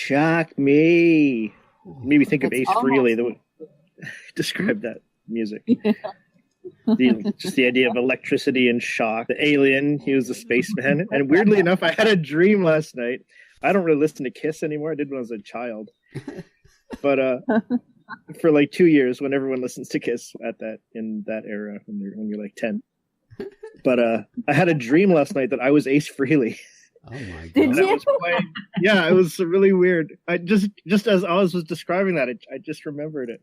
shock me. Made me think of Ace Frehley. That would describe that music. Yeah. Just the idea of electricity and shock. The alien, he was a spaceman. And weirdly enough, I had a dream last night. I don't really listen to Kiss anymore. I did when I was a child. But for like 2 years, when everyone listens to Kiss in that era, when you're like 10. But I had a dream last night that I was Ace Frehley. Oh my god! Did you? Yeah, it was really weird. I just as Oz was describing that, I just remembered it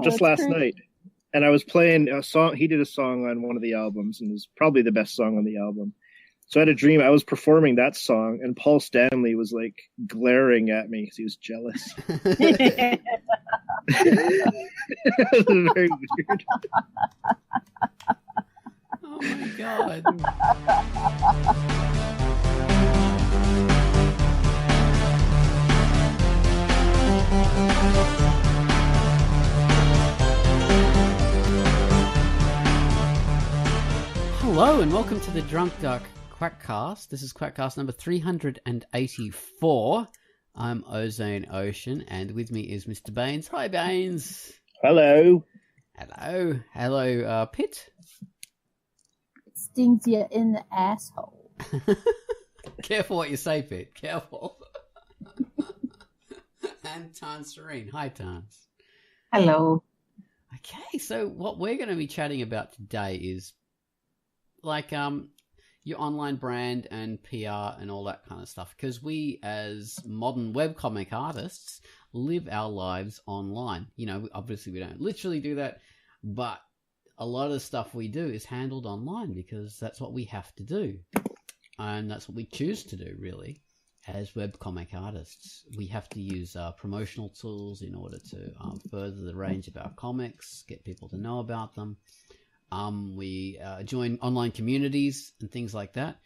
just last night. And I was playing a song. He did a song on one of the albums, and it was probably the best song on the album. So I had a dream. I was performing that song, and Paul Stanley was like glaring at me because he was jealous. It was very weird. Oh my god! Hello and welcome to the Drunk Duck Quackast. This is Quackast number 384. I'm Ozone Ocean, and with me is Mr. Baines. Hi, Baines. Hello. Hello. Hello, Pitt. It stings you in the asshole. Careful what you say, Pitt. Careful. And Tan Serene. Hi, Tans. Hello. Okay, so what we're going to be chatting about today is like your online brand and PR and all that kind of stuff, because we as modern webcomic artists live our lives online. You know, obviously we don't literally do that, but a lot of the stuff we do is handled online because that's what we have to do, and that's what we choose to do really as webcomic artists. We have to use promotional tools in order to further the range of our comics, get people to know about them. We join online communities and things like that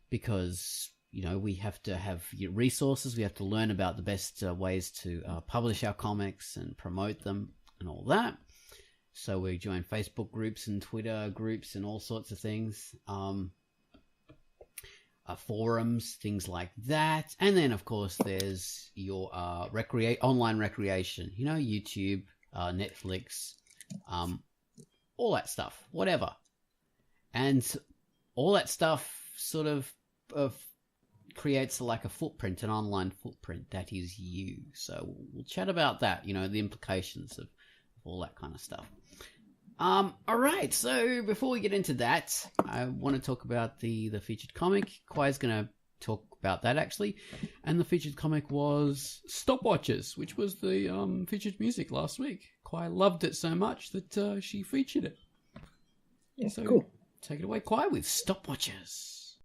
because, you know, we have to have resources. We have to learn about the best ways to publish our comics and promote them and all that. So we join Facebook groups and Twitter groups and all sorts of things, forums, things like that. And then, of course, there's your online recreation, you know, YouTube, Netflix, all that stuff, whatever. And all that stuff sort of creates like a footprint, an online footprint that is you. So we'll chat about that, you know, the implications of all that kind of stuff. All right, so before we get into that, I want to talk about the featured comic. Kwai's going to talk about that, actually. And the featured comic was Stopwatches, which was the featured music last week. Kwai loved it so much that she featured it. Yeah, so cool. Take it away, Kwai, with Stopwatches.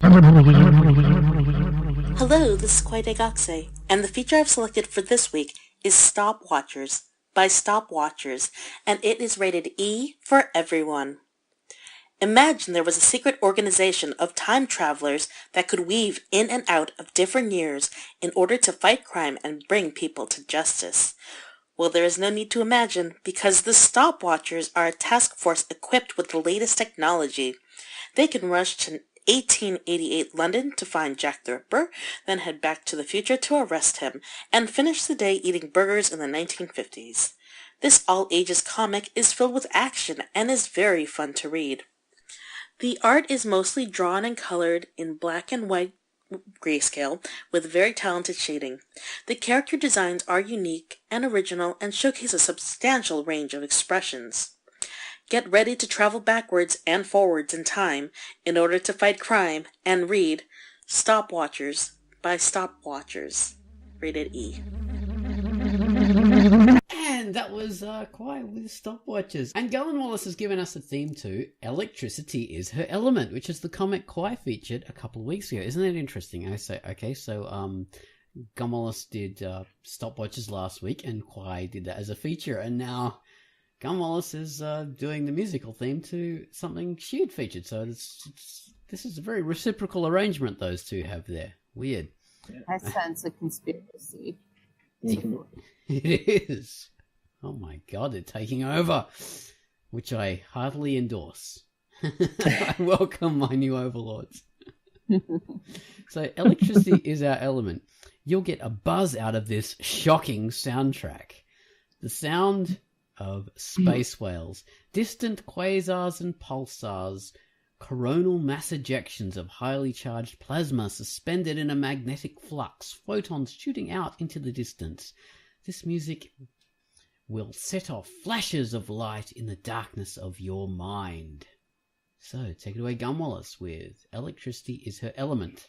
Hello, this is Kwai Degaxe, and the feature I've selected for this week is Stopwatchers by Stopwatchers, and it is rated E for everyone. Imagine there was a secret organization of time travelers that could weave in and out of different years in order to fight crime and bring people to justice. Well, there is no need to imagine, because the Stopwatchers are a task force equipped with the latest technology. They can rush to 1888 London to find Jack the Ripper, then head back to the future to arrest him, and finish the day eating burgers in the 1950s. This all-ages comic is filled with action and is very fun to read. The art is mostly drawn and colored in black and white grayscale with very talented shading. The character designs are unique and original and showcase a substantial range of expressions. Get ready to travel backwards and forwards in time in order to fight crime and read Stopwatchers by Stopwatchers, rated E. And that was Kwai with Stopwatches. And Gullen Wallace has given us a theme to Electricity is Her Element, which is the comic Kwai featured a couple of weeks ago. Isn't that interesting? I say, okay, so Gullen Wallace did Stopwatches last week, and Kwai did that as a feature, and now Gullen Wallace is doing the musical theme to something she had featured. So this is a very reciprocal arrangement those two have there. Weird. I sense a conspiracy. It is. Oh my god, they're taking over, which I heartily endorse. I welcome my new overlords. So electricity is our element. You'll get a buzz out of this shocking soundtrack. The sound of space whales, distant quasars and pulsars, coronal mass ejections of highly charged plasma suspended in a magnetic flux, photons shooting out into the distance. This music will set off flashes of light in the darkness of your mind. So, take it away, Gun Wallace, with Electricity is Her Element.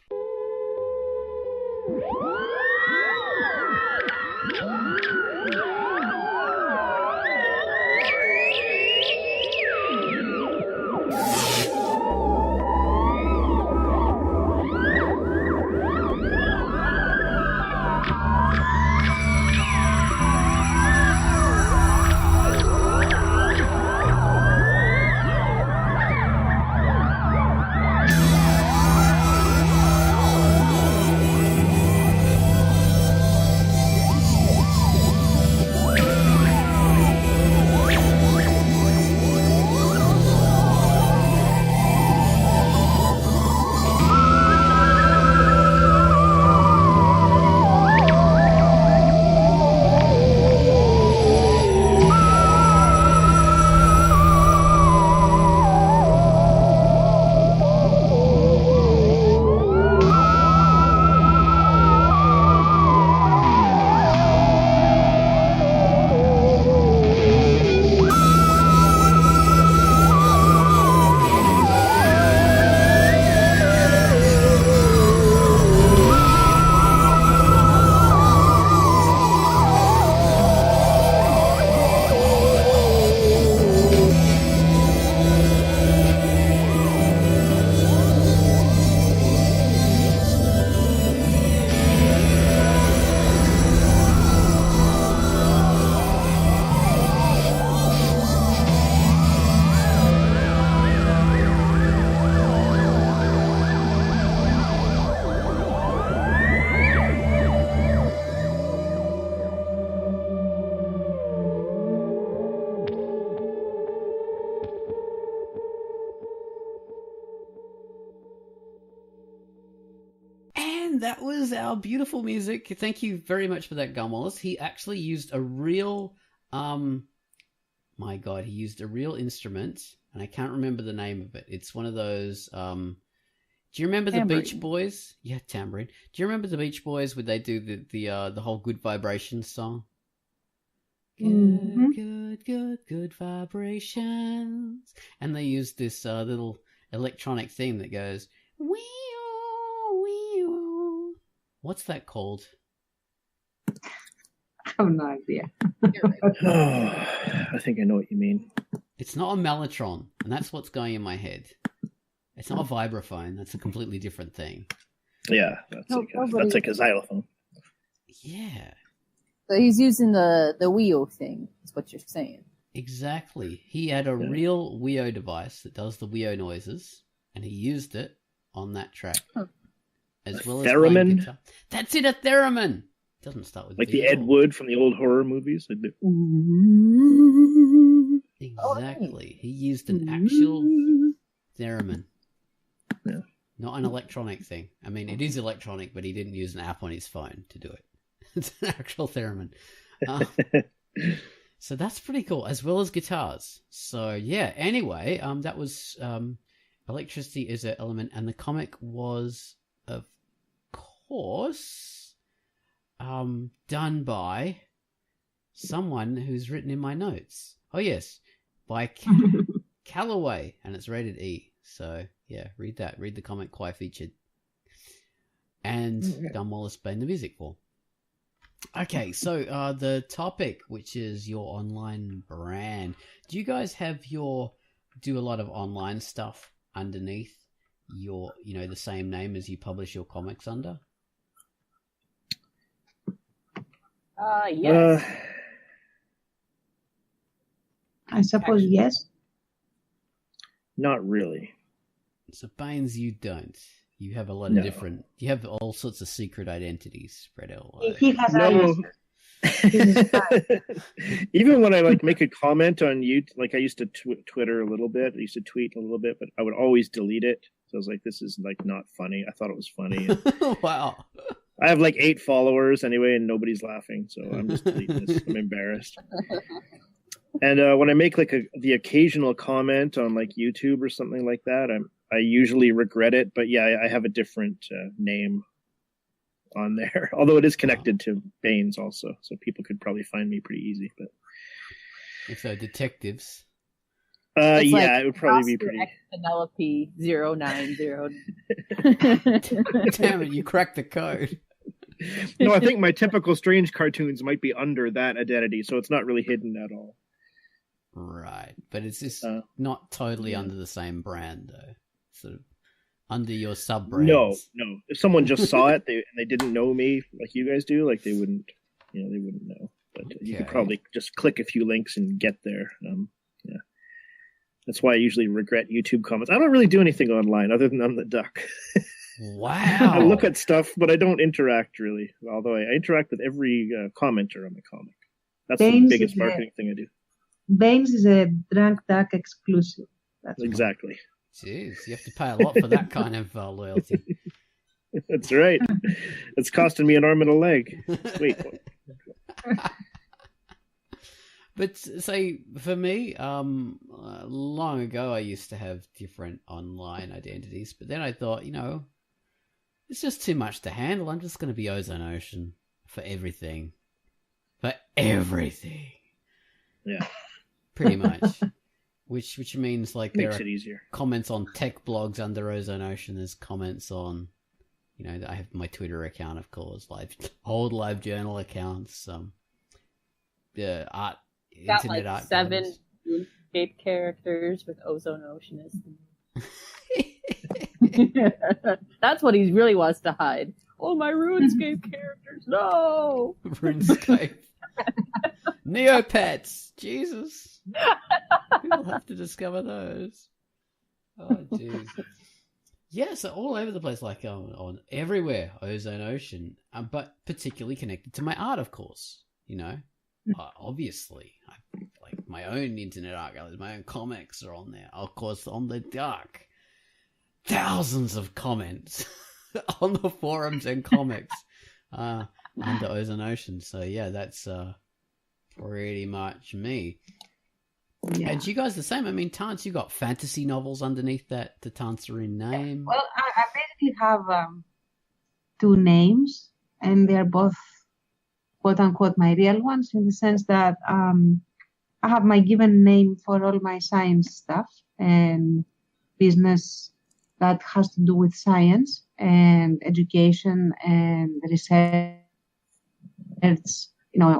That was our beautiful music. Thank you very much for that, Gun Wallace. He actually used a real, my God, he used a real instrument, and I can't remember the name of it. It's one of those, do you remember Tambourine. The Beach Boys? Yeah, tambourine. Do you remember the Beach Boys where they do the whole Good Vibrations song? Good vibrations. And they use this little electronic theme that goes, wee. What's that called? I have no idea. I think I know what you mean. It's not a mellotron, and that's what's going in my head. It's not a vibraphone. That's a completely different thing. Yeah, that's like a xylophone. Yeah. So he's using the wheel thing, is what you're saying. Exactly. He had a real Wii-O device that does the Wii-O noises, and he used it on that track. Huh. As well as theremin? guitar. That's it, a theremin. Doesn't start with like B the Ed Wood from the old horror movies. Like Exactly. He used an actual theremin. Yeah. Not an electronic thing. I mean, it is electronic, but he didn't use an app on his phone to do it. It's an actual theremin. So that's pretty cool, as well as guitars. So yeah, anyway, that was Electricity is an Element, and the comic was, of course, done by someone who's written in my notes. Oh yes, by Callaway, and it's rated E. So yeah, read that. Read the comic Quai featured. And Gun Wallace playing the music for. Okay, so the topic, which is your online brand. Do you guys do a lot of online stuff underneath your, the same name as you publish your comics under? Yes. I suppose yes. Not really. So Baines, you don't. You have a lot of different. You have all sorts of secret identities spread out. He has No. Even when I like make a comment on YouTube, like I used to Twitter a little bit. I used to tweet a little bit, but I would always delete it. So I was like, this is like not funny. I thought it was funny. Wow. I have like 8 followers anyway, and nobody's laughing. So I'm just deleting this. I'm embarrassed. And when I make like the occasional comment on like YouTube or something like that, I usually regret it. But yeah, I have a different name on there, although it is connected to Baines also, so people could probably find me pretty easy. But so detectives. Yeah, like it would probably be Oscar pretty. X Penelope 090. Damn it! You cracked the code. No, I think my typical Strange cartoons might be under that identity, so it's not really hidden at all. Right, but it's just not totally under the same brand, though. Sort of under your sub brands. No. If someone just saw it, and they didn't know me like you guys do, like they wouldn't know. But you could probably just click a few links and get there. Yeah, that's why I usually regret YouTube comments. I don't really do anything online other than on the Duck. Wow. I look at stuff, but I don't interact really. Although I interact with every commenter on the comic. That's the biggest marketing thing I do. Baines is a Drunk Duck exclusive. That's exactly. Jeez, you have to pay a lot for that kind of loyalty. That's right. It's costing me an arm and a leg. Wait. But say for me, long ago I used to have different online identities, but then I thought, it's just too much to handle. I'm just going to be Ozone Ocean for everything. For everything. Yeah. Pretty much. Which means like there makes are it easier. Comments on tech blogs under Ozone Ocean. There's comments on, I have my Twitter account, of course, old live journal accounts, art, Got internet like art. 7 RuneScape characters with Ozone Ocean as That's what he really wants to hide. Oh, my RuneScape characters! No. RuneScape. Neopets. Jesus. People have to discover those. Oh, jeez. Yeah, so all over the place, like on everywhere, Ozone Ocean, but particularly connected to my art, of course. Obviously, like my own internet art galleries, my own comics are on there. Of course, on the Duck, thousands of comments on the forums and comics under Ozone Ocean. So yeah, that's pretty much me. Yeah. And you guys the same? I mean, Tance, you got fantasy novels underneath the Tancerine name. Well, I basically have 2 names, and they're both quote unquote my real ones, in the sense that I have my given name for all my science stuff and business that has to do with science and education and research,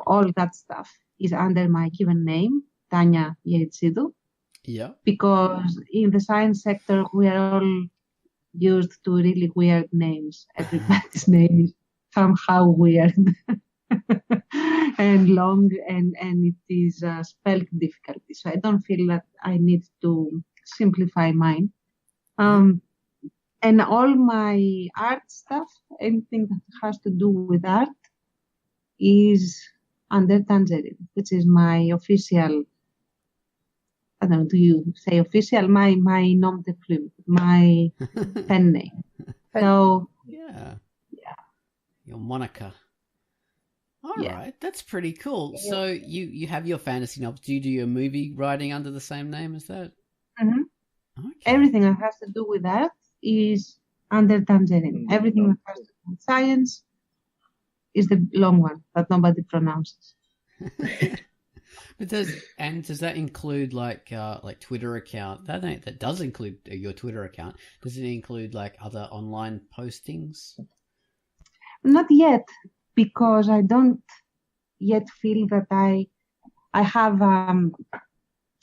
all that stuff is under my given name, Tanya Yeitsidou. Yeah. Because in the science sector, we are all used to really weird names. Everybody's name is somehow weird and long, and it is spelled difficultly. So I don't feel that I need to simplify mine. And all my art stuff, anything that has to do with art, is under Tangerine, which is my official, I don't know, do you say official? My nom de plume, my pen name. So yeah, your moniker. All Yeah. right, that's pretty cool. So you have your fantasy novels. Do you do your movie writing under the same name as that? mhm. Okay. Everything that has to do with that is under Tangerine. Everything that has to do with science is the long one that nobody pronounces. But does that include like Twitter account? That does include your Twitter account. Does it include like other online postings? Not yet, because I don't yet feel that I have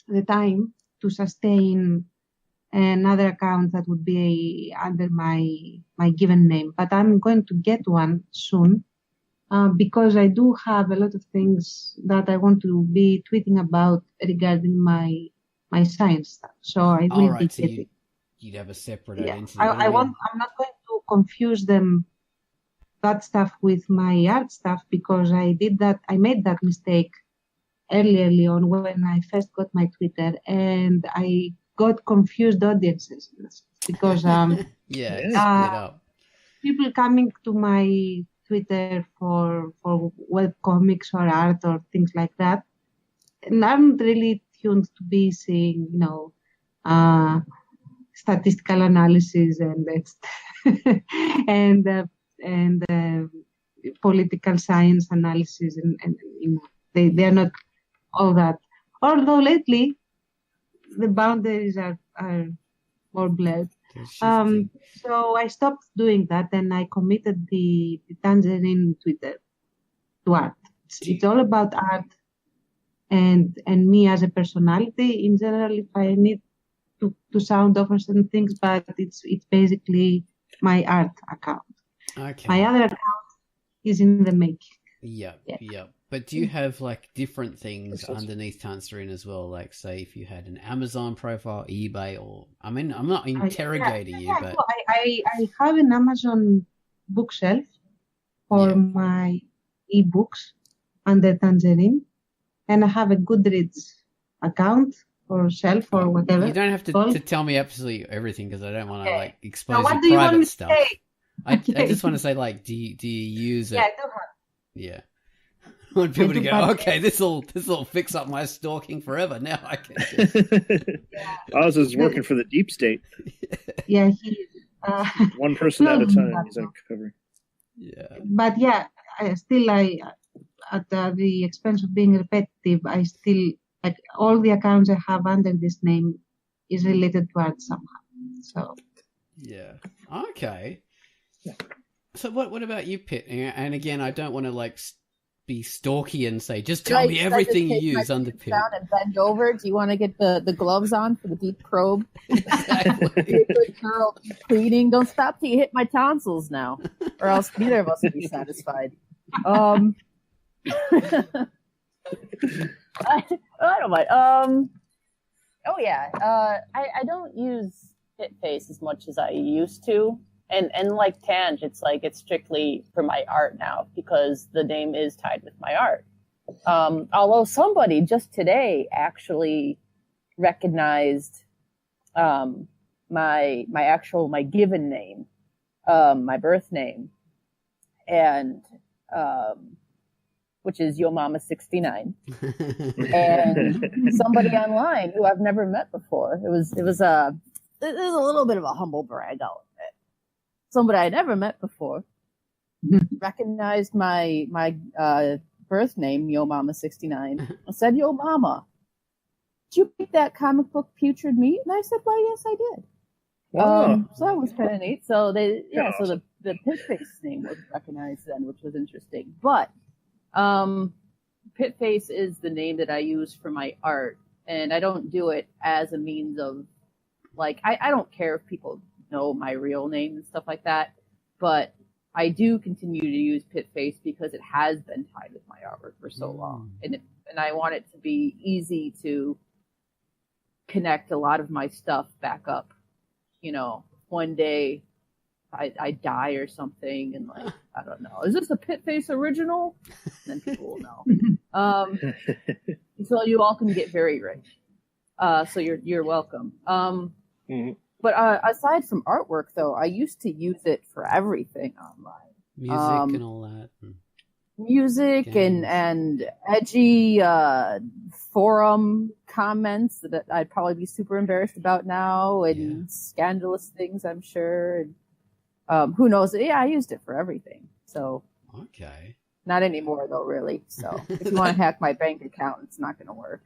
the time to sustain another account that would be under my given name. But I'm going to get one soon, because I do have a lot of things that I want to be tweeting about regarding my science stuff. So I will be So getting. you'd have a separate Yeah. identity. I'm not going to confuse them that stuff with my art stuff because I made that mistake early on when I first got my Twitter, and I got confused audiences because yeah, split up. People coming to my Twitter for web comics or art or things like that, and I'm really tuned to be seeing, statistical analysis and political science analysis, and they are not all that. Although lately the boundaries are more blurred. So I stopped doing that, and I committed the Tangerine Twitter to art. It's all about art and me as a personality in general. If I need to sound over certain things, but it's basically my art account. Okay. My other account is in the making. Yeah. But do you have like different things underneath Tangerine as well? Like, say, if you had an Amazon profile, eBay, or I'm not interrogating you, but I have an Amazon bookshelf for my ebooks under Tangerine, and I have a Goodreads account or shelf or whatever. You don't have to tell me absolutely everything because I don't want to like expose what your do you want private me to stuff. say? I just want to say, like, do you use it? Yeah, I do have. Yeah. I want people to go, okay, this'll fix up my stalking forever. Now I can. Oz is working for the deep state. Yeah, one person at a time he's uncovering. Yeah. But yeah, I at the expense of being repetitive, I still like all the accounts I have under this name is related to art somehow. So yeah. Okay. So what about you, Pitt? And again, I don't want to like be stalky and say, just tell me everything you use under Pitt. Down and bend over. Do you want to get the gloves on for the deep probe? Exactly. Good girl, cleaning. Don't stop till you hit my tonsils now, or else neither of us will be satisfied. I don't mind. Oh yeah. I don't use PitFace as much as I used to. And like Tange, it's strictly for my art now because the name is tied with my art. Although somebody just today actually recognized my given name, my birth name, and which is Yo Mama 69, and somebody online who I've never met before. It was a little bit of a humble brag, I'll admit. Somebody I never met before recognized my birth name, Yo Mama 69, and said, "Yo Mama, did you pick that comic book Putrid Meat?" And I said, "Why, yes, I did." So that was kind of neat. So so the PitFace name was recognized then, which was interesting. But PitFace is the name that I use for my art, and I don't do it as a means of like I don't care if people know my real name and stuff like that, but I do continue to use PitFace because it has been tied with my artwork for so long, and I want it to be easy to connect a lot of my stuff back up. You know, one day I die or something, and like I don't know, is this a PitFace original? And then people will know. So you all can get very rich. So you're welcome. But aside from artwork, though, I used to use it for everything online. Music and all that. Music games. and edgy forum comments that I'd probably be super embarrassed about now, and scandalous things, I'm sure. And who knows? Yeah, I used it for everything. So okay. Not anymore, though, really. So if you want to hack my bank account, it's not going to work.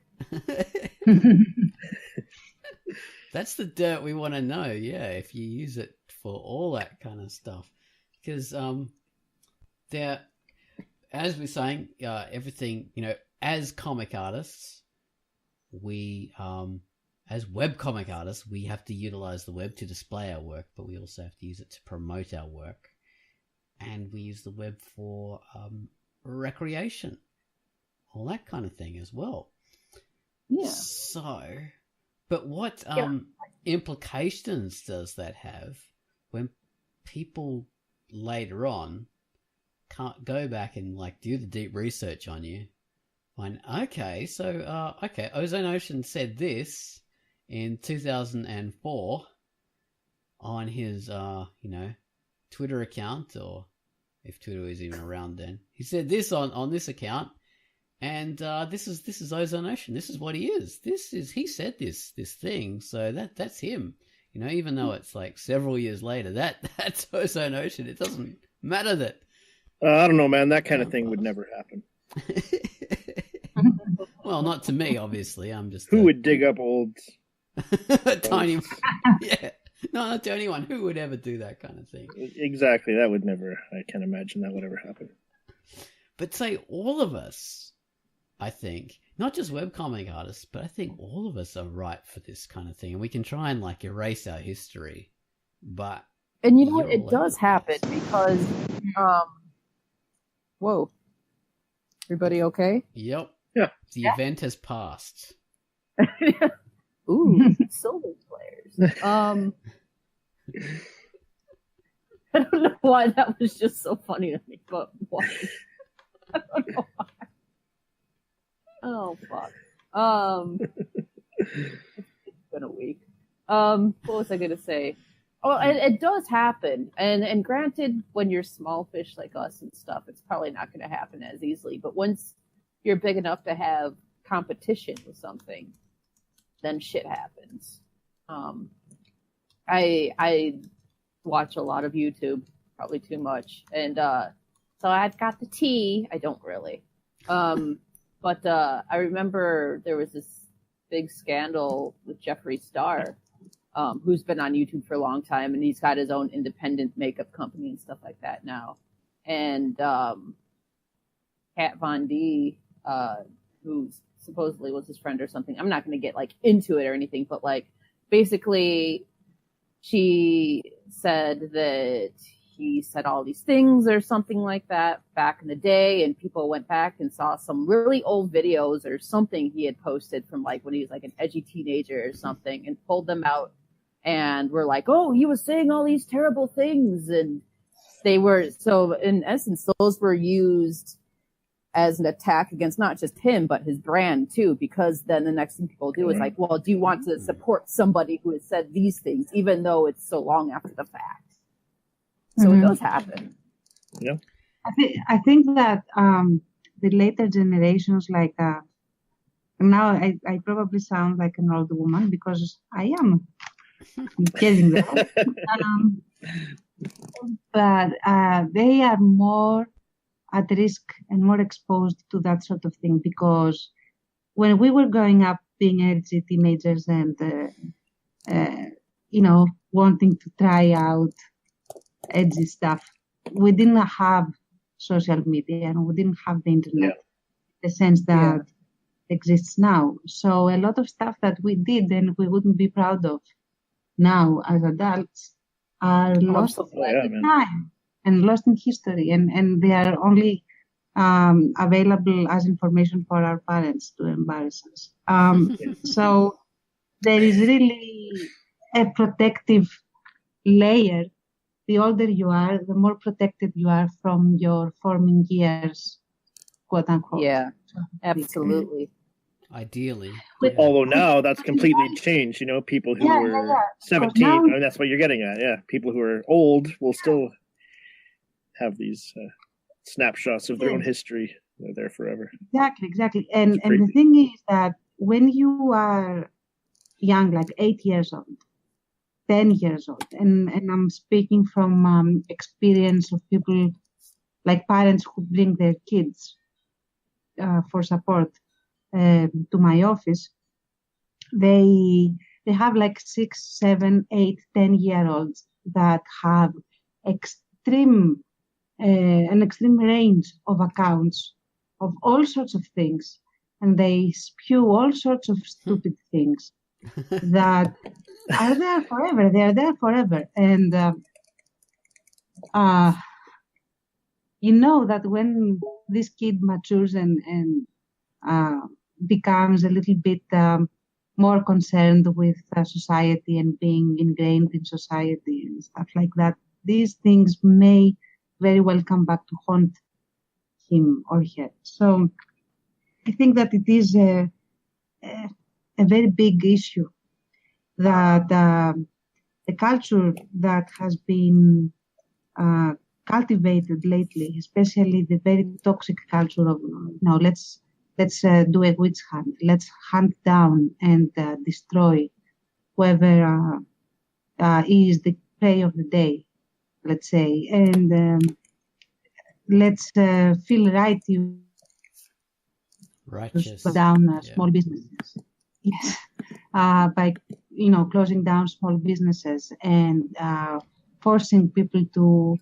That's the dirt we want to know, if you use it for all that kind of stuff. Because there, as we're saying, everything, as comic artists, we, as webcomic artists, we have to utilize the web to display our work, but we also have to use it to promote our work. And we use the web for recreation, all that kind of thing as well. Yeah. So... But what implications does that have when people later on can't go back and like do the deep research on you. Okay, so Ozone Ocean said this in 2004 on his Twitter account, or if Twitter was even around then. He said this on this account, and this is Ozone Ocean. This is what he is. He said this thing, so that's him. Even though it's like several years later, that's Ozone Ocean. It doesn't matter that. I don't know, man. That kind of thing would never happen. Well, not to me, obviously. I'm just who would dig up old tiny. Yeah, no, not to anyone. Who would ever do that kind of thing? Exactly. That would never. I can't imagine that would ever happen. But say all of us, I think, not just webcomic artists, but I think all of us are ripe for this kind of thing, and we can try and like erase our history. But and you know what? It does happen because, whoa, everybody okay? Yep. Yeah. The event has passed. Ooh, silver players. I don't know why that was just so funny to me, but why? I don't know why. Oh fuck. It's been a week. What was I gonna say? Oh, it does happen, and granted, when you're small fish like us and stuff, it's probably not going to happen as easily. But once you're big enough to have competition with something, then shit happens. I watch a lot of YouTube, probably too much, and so I've got the tea. I don't really, but I remember there was this big scandal with Jeffree Star. Who's been on YouTube for a long time, and he's got his own independent makeup company and stuff like that now. And Kat Von D, who supposedly was his friend or something, I'm not going to get like into it or anything, but like basically she said that he said all these things or something like that back in the day, and people went back and saw some really old videos or something he had posted from like when he was like an edgy teenager or something, and pulled them out. And we're like, oh, he was saying all these terrible things. And they were, so in essence, those were used as an attack against not just him, but his brand too, because then the next thing people do is like, well, do you want to support somebody who has said these things, even though it's so long after the fact? So it does happen. Yeah. I think that the later generations, like, now I probably sound like an old woman because I am. I'm getting that. But they are more at risk and more exposed to that sort of thing, because when we were growing up being edgy teenagers and, wanting to try out edgy stuff, we didn't have social media and we didn't have the internet, the sense that exists now. So a lot of stuff that we did and we wouldn't be proud of now as adults are lost at the time and lost in history, and they are only available as information for our parents to embarrass us. So there is really a protective layer. The older you are, the more protected you are from your forming years, quote unquote. Yeah, absolutely. Ideally. Although now that's completely changed. People who were 17, now, that's what you're getting at. Yeah, people who are old will still have these snapshots of their own history. They're there forever. Exactly. And the thing is that when you are young, like 8 years old, 10 years old, and I'm speaking from experience of people like parents who bring their kids for support to my office, they have like 6, 7, 8, 10-year-olds that have an extreme range of accounts of all sorts of things, and they spew all sorts of stupid things that are there forever. They are there forever, and that when this kid matures and becomes a little bit more concerned with society and being ingrained in society and stuff like that, these things may very well come back to haunt him or her. So I think that it is a very big issue that the culture that has been cultivated lately, especially the very toxic culture of let's do a witch hunt. Let's hunt down and destroy whoever is the prey of the day, let's say, and let's feel right to Righteous. slow down small businesses. Yes, by closing down small businesses and forcing people to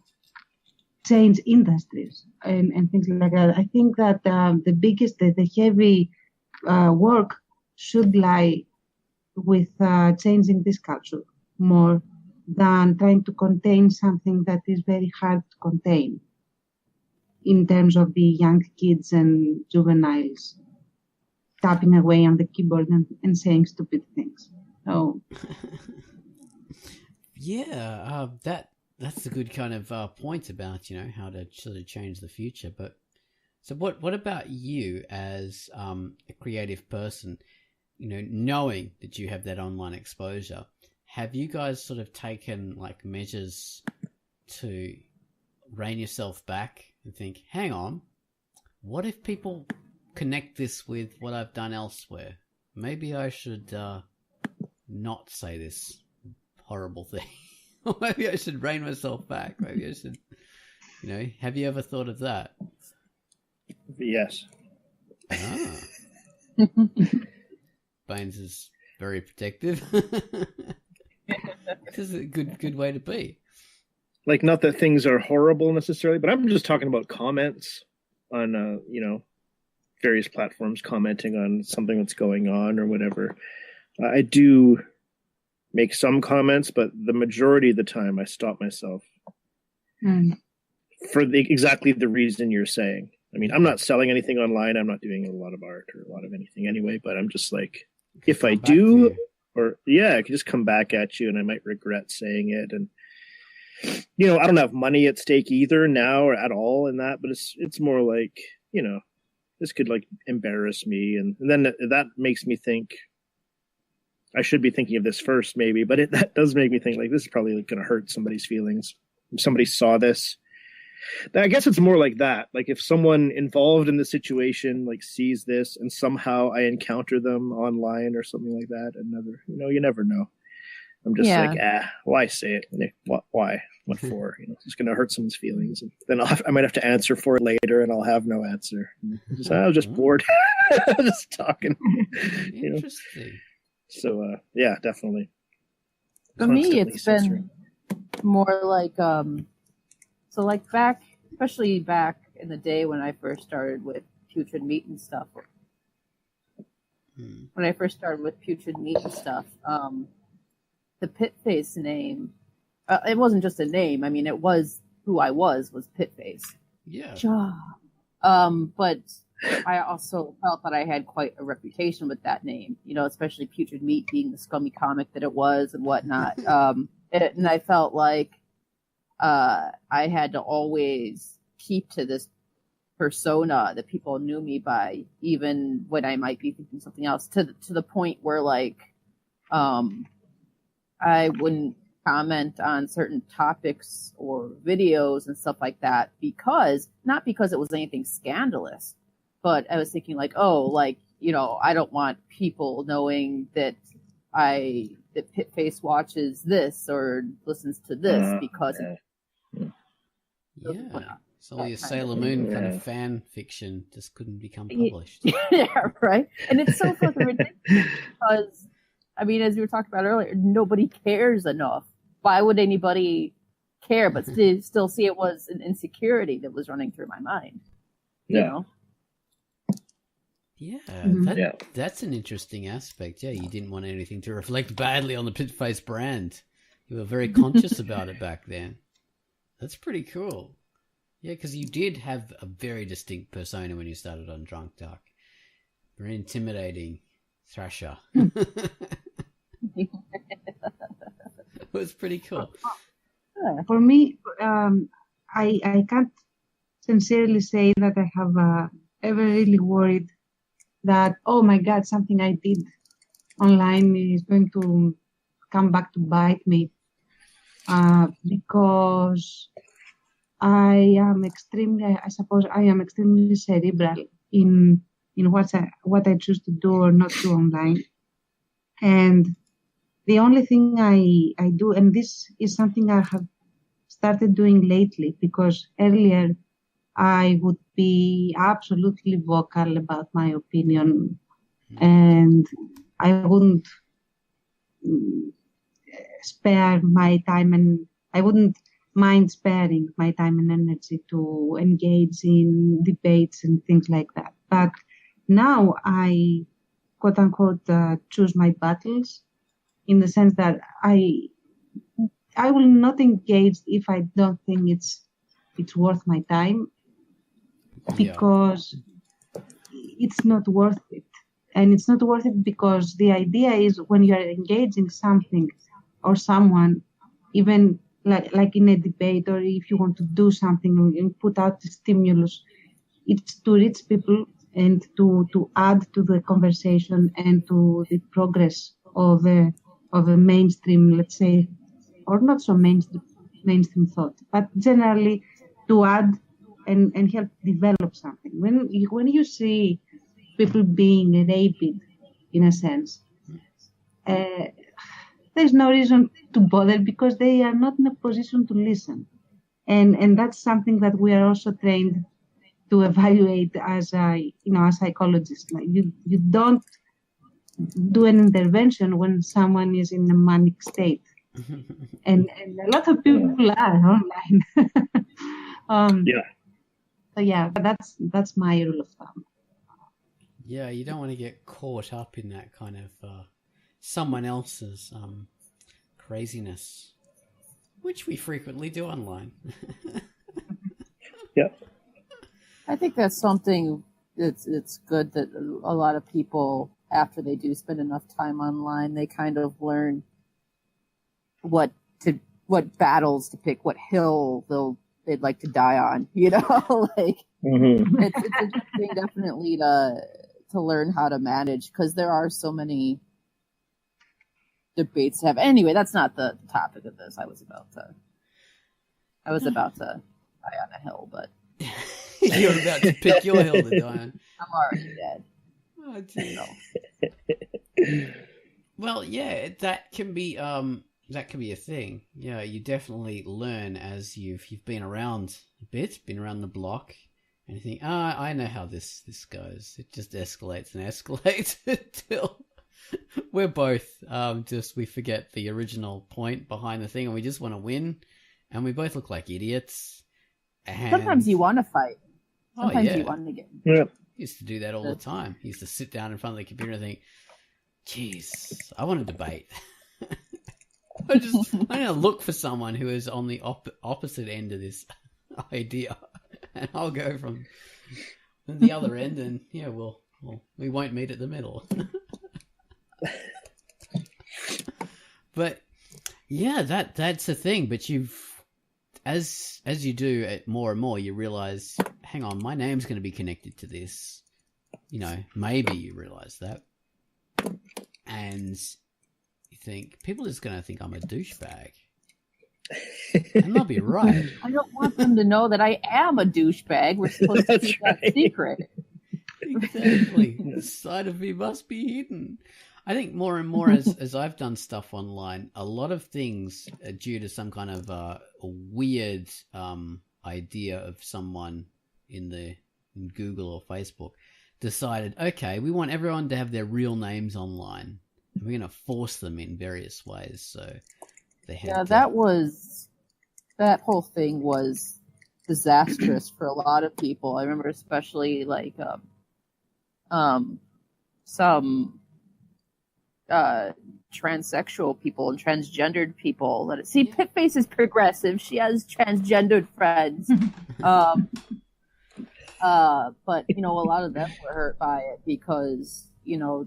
change industries and things like that. I think that the biggest, the heavy work should lie with changing this culture more than trying to contain something that is very hard to contain in terms of the young kids and juveniles tapping away on the keyboard and saying stupid things. So, yeah, that's a good kind of point about how to sort of change the future. But so what about you as a creative person? Knowing that you have that online exposure, have you guys sort of taken like measures to rein yourself back and think, hang on, what if people connect this with what I've done elsewhere? Maybe I should not say this horrible thing. Or maybe I should rein myself back. Maybe I should, have you ever thought of that? Yes. Ah. Baines is very protective. This is a good way to be. Like, not that things are horrible necessarily, but I'm just talking about comments on, various platforms, commenting on something that's going on or whatever. I do make some comments, but the majority of the time I stop myself for exactly the reason you're saying. I mean, I'm not selling anything online. I'm not doing a lot of art or a lot of anything anyway, but I'm just like, if I do, I could just come back at you and I might regret saying it. And, I don't have money at stake either now or at all in that, but it's more like, this could like embarrass me. And then that makes me think I should be thinking of this first maybe, but that does make me think like this is probably going to hurt somebody's feelings. If somebody saw this, I guess it's more like that. Like if someone involved in the situation like sees this and somehow I encounter them online or something like that, you never know. I'm just like, why say it? Why? What for? It's just going to hurt someone's feelings. And then I might have to answer for it later, and I'll have no answer. I was just bored. I was just talking. Interesting. So, definitely. For me, it's been more like, especially back in the day when I first started with Putrid Meat and stuff. The Pitface name, it wasn't just a name. I mean, it was who I was Pitface. Yeah. But I also felt that I had quite a reputation with that name, especially Putrid Meat being the scummy comic that it was and whatnot. And I felt like I had to always keep to this persona that people knew me by, even when I might be thinking something else, to the point where I wouldn't comment on certain topics or videos and stuff like that not because it was anything scandalous, but I was thinking I don't want people knowing that Pitface watches this or listens to this because so your Sailor Moon kind of fan fiction just couldn't become published. Yeah, right. And it's so fucking ridiculous because, I mean, as we were talking about earlier, nobody cares enough. Why would anybody care but still see it was an insecurity that was running through my mind? Yeah, that's an interesting aspect. Yeah, you didn't want anything to reflect badly on the Pitface brand. You were very conscious about it back then. That's pretty cool. Yeah, because you did have a very distinct persona when you started on Drunk Dark. Very intimidating thrasher. It was pretty cool. For me, I can't sincerely say that I have ever really worried that, oh my God, something I did online is going to come back to bite me, because I suppose I am extremely cerebral in what I choose to do or not do online. And the only thing I do, and this is something I have started doing lately, because earlier I would be absolutely vocal about my opinion, and I wouldn't spare my time, and I wouldn't mind sparing my time and energy to engage in debates and things like that. But now I, quote unquote, choose my battles, in the sense that I will not engage if I don't think it's worth my time, because it's not worth it. And it's not worth it because the idea is, when you are engaging something or someone, even like in a debate, or if you want to do something and put out the stimulus, it's to reach people and to add to the conversation and to the progress of the mainstream, let's say, or not so mainstream thought, but generally to add and help develop something. When you see people being raped, in a sense, there's no reason to bother, because they are not in a position to listen. And that's something that we are also trained to evaluate as a psychologist. Like you don't do an intervention when someone is in a manic state. and a lot of people are online. So yeah, but that's my rule of thumb. Yeah, you don't want to get caught up in that kind of someone else's craziness, which we frequently do online. Yeah. I think that's something it's good that a lot of people, after they do spend enough time online, they kind of learn what battles to pick, what hill they'd like to die on, like it's interesting definitely to learn how to manage, because there are so many debates to have. Anyway, that's not the topic of this. I was about to die on a hill, but you're about to pick your hill to die on. I'm already dead. Oh, geez. Well, yeah, that can be a thing. Yeah, you definitely learn as you've been around a bit, been around the block, and you think, I know how this goes. It just escalates and escalates until we're both we forget the original point behind the thing, and we just want to win, and we both look like idiots. And sometimes you want to fight. Sometimes you want to get. Yeah. I used to do that all the time. I used to sit down in front of the computer and think, "Geez, I want to debate." I'm gonna look for someone who is on the opposite end of this idea, and I'll go from the other end, and we won't meet at the middle. But yeah, that's the thing. But as you do it more and more, you realize, hang on, my name's going to be connected to this. Maybe you realize that, and you think people are just going to think I'm a douchebag, and they'll be right. I don't want them to know that I am a douchebag. We're supposed to keep that secret. Exactly. The side of me must be hidden. I think more and more as I've done stuff online, a lot of things are due to some kind of a weird idea of someone in Google or Facebook decided, okay, we want everyone to have their real names online. We're going to force them in various ways. So they have that whole thing was disastrous for a lot of people. I remember especially like some transsexual people and transgendered people. Pitface is progressive. She has transgendered friends. But a lot of them were hurt by it because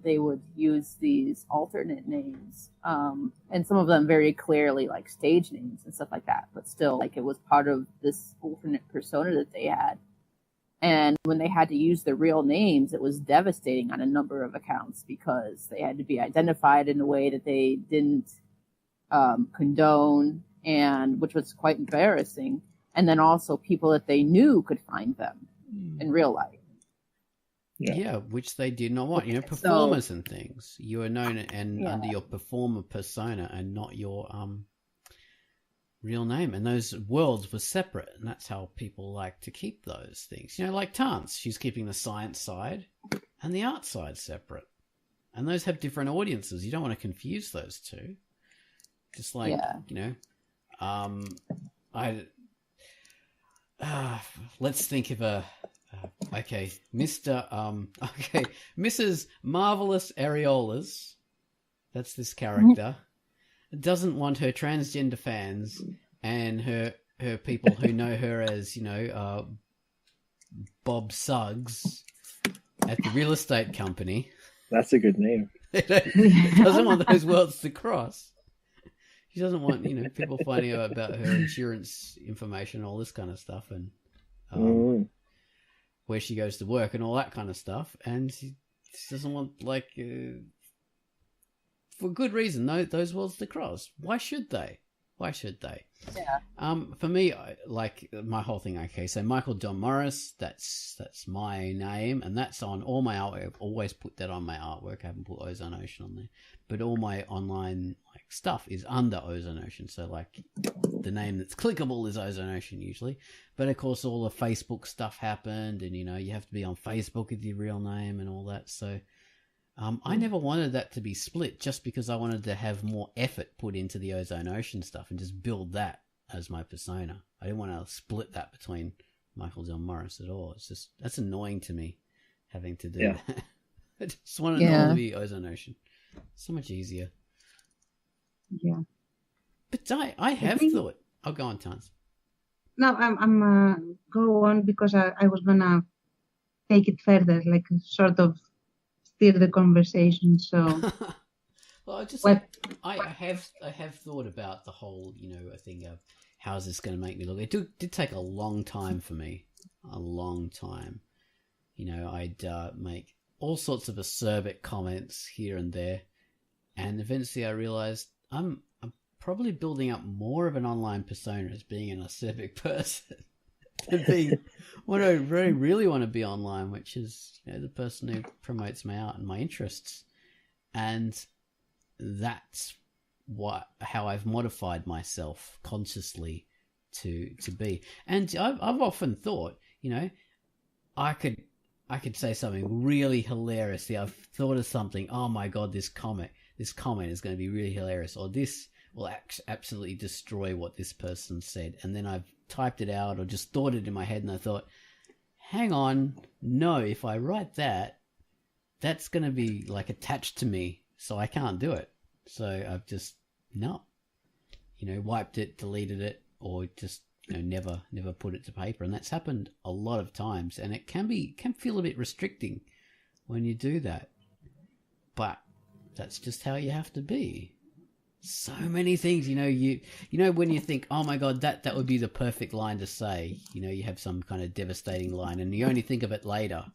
they would use these alternate names, and some of them very clearly like stage names and stuff like that, but still like it was part of this alternate persona that they had. And when they had to use their real names, it was devastating on a number of accounts because they had to be identified in a way that they didn't condone, and which was quite embarrassing. And then also people that they knew could find them in real life. Yeah, which they did not want. Performers and things. You are known under your performer persona and not your real name. And those worlds were separate, and that's how people like to keep those things. Like Tance, she's keeping the science side and the art side separate. And those have different audiences. You don't want to confuse those two. Just like, let's think of Mrs. Marvelous Areolas, that's this character, doesn't want her transgender fans and her people who know her as, Bob Suggs at the real estate company. That's a good name. Doesn't want those worlds to cross. She doesn't want, people finding out about her insurance information, all this kind of stuff, and where she goes to work and all that kind of stuff. And she doesn't want, for good reason, those worlds to cross. Why should they? Yeah. For me, my whole thing. Okay, so Michael John Morris. That's my name, and that's on all my artwork. I've always put that on my artwork. I haven't put Ozone Ocean on there, but all my online stuff is under Ozone Ocean. So the name that's clickable is Ozone Ocean usually, but of course all the Facebook stuff happened, and you have to be on Facebook with your real name and all that. So. I never wanted that to be split just because I wanted to have more effort put into the Ozone Ocean stuff and just build that as my persona. I didn't want to split that between Michael John Morris at all. It's just, that's annoying to me having to do that. I just wanted it all to be Ozone Ocean. So much easier. Yeah. But I have thought. I'll go on, Tans. No, I'm go on because I was going to take it further, sort of steer the conversation. So, well, I have thought about the whole, thing of how's this going to make me look. It did take a long time for me, a long time. I'd make all sorts of acerbic comments here and there, and eventually I realized I'm probably building up more of an online persona as being an acerbic person than being what I really want to be online, which is the person who promotes my art and my interests. And that's how I've modified myself consciously to be. And I've often thought, I could say something really hilarious. I've thought of something. Oh my God, this comment is going to be really hilarious, or this will absolutely destroy what this person said. And then I've typed it out or just thought it in my head, and I thought, hang on, no, if I write that, that's going to be attached to me, so I can't do it. So I've just wiped it, deleted it, or just never put it to paper. And that's happened a lot of times, and it can feel a bit restricting when you do that. But that's just how you have to be. So many things, when you think, oh my God, that would be the perfect line to say, you have some kind of devastating line and you only think of it later.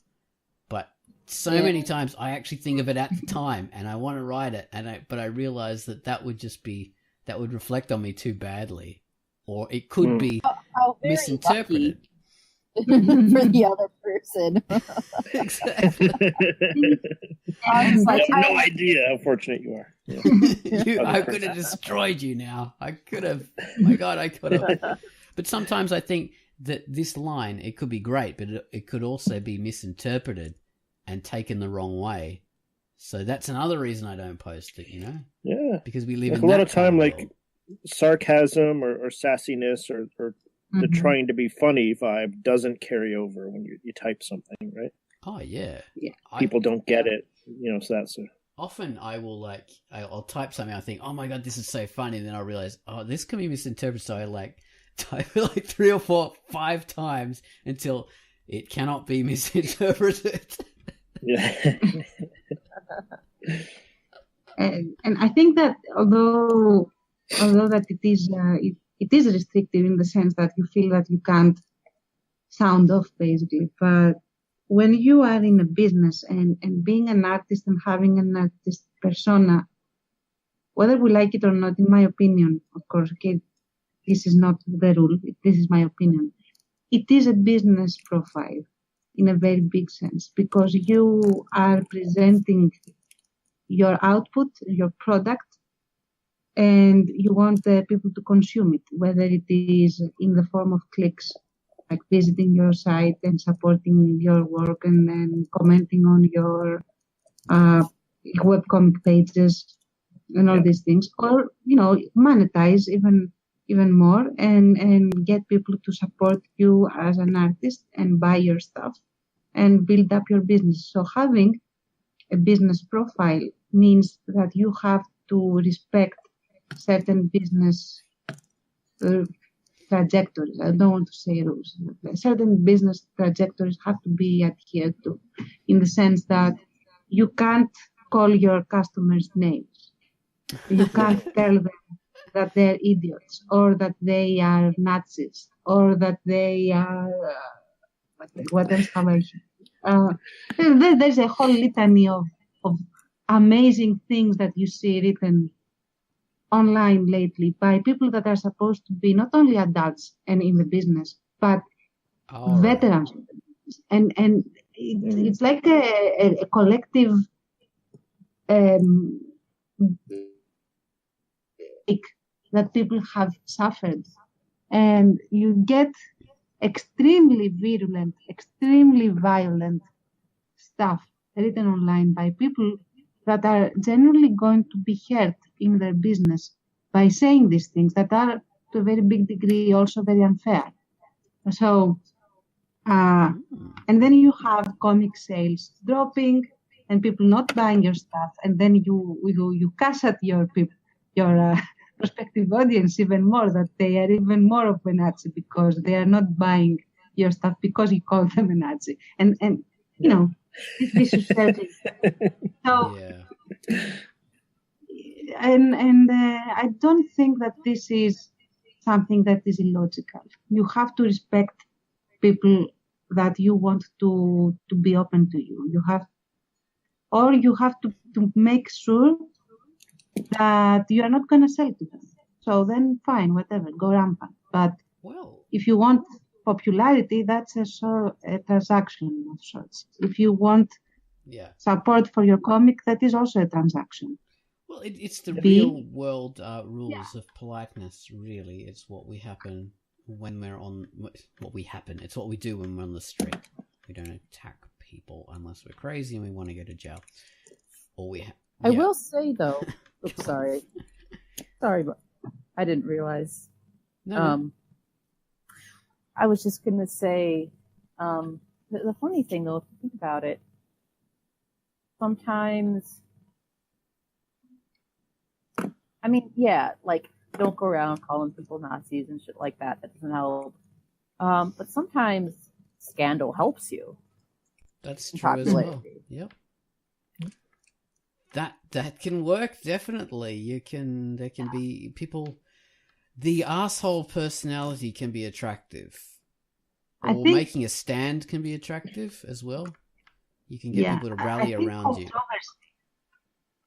But so many times I actually think of it at the time and I want to write it, but I realize that would reflect on me too badly, or it could be misinterpreted. For the other person. Exactly. I have no idea how fortunate you are. Yeah. I could have destroyed you now. I could have. My God, I could have. But sometimes I think that this line, it could be great, but it could also be misinterpreted and taken the wrong way. So that's another reason I don't post it, Yeah. Because we live in a lot that of time, world. Sarcasm or sassiness or the trying to be funny vibe doesn't carry over when you type something, right? Oh yeah. People don't get it, so that's often I will I'll type something, I think, oh my God, this is so funny, and then I realize, oh, this can be misinterpreted, so I type it 3 or 4, 5 times until it cannot be misinterpreted. Yeah. And I think that although that it is restrictive in the sense that you feel that you can't sound off basically, but when you are in a business and being an artist and having an artist persona, whether we like it or not, in my opinion, of course, okay, this is not the rule, this is my opinion. It is a business profile in a very big sense because you are presenting your output, your product, and you want people to consume it, whether it is in the form of clicks, like visiting your site and supporting your work and commenting on your webcomic pages and all these things, or monetize even more and get people to support you as an artist and buy your stuff and build up your business. So having a business profile means that you have to respect certain business trajectories. I don't want to say rules. Certain business trajectories have to be adhered to, in the sense that you can't call your customers names. You can't tell them that they're idiots or that they are Nazis or that they are what else have I heard? There's a whole litany of amazing things that you see written online lately by people that are supposed to be not only adults and in the business, but veterans. And it's like a collective that people have suffered. And you get extremely virulent, extremely violent stuff written online by people that are genuinely going to be hurt in their business by saying these things that are to a very big degree also very unfair. So, and then you have comic sales dropping and people not buying your stuff, and then you cash at your prospective audience even more that they are even more of a Nazi because they are not buying your stuff because you call them a Nazi, and this is certainly so. Yeah. And I don't think that this is something that is illogical. You have to respect people that you want to be open to you. You have to make sure that you are not going to sell to them. So then fine, whatever, go rampant. But if you want popularity, that's a transaction of sorts. If you want support for your comic, that is also a transaction. Well, it's the real world rules of politeness, really. It's what we happen when we're on... It's what we do when we're on the street. We don't attack people unless we're crazy and we want to go to jail. Or I will say, though... Oops, sorry, but I didn't realize. No. I was just going to say, the funny thing, though, if you think about it, sometimes... I mean, like, don't go around calling people Nazis and shit like that. That doesn't help. But sometimes scandal helps you. That's true as well. Yep. That can work, definitely. There can be people... The asshole personality can be attractive. Or making a stand can be attractive as well. You can get people to rally around you.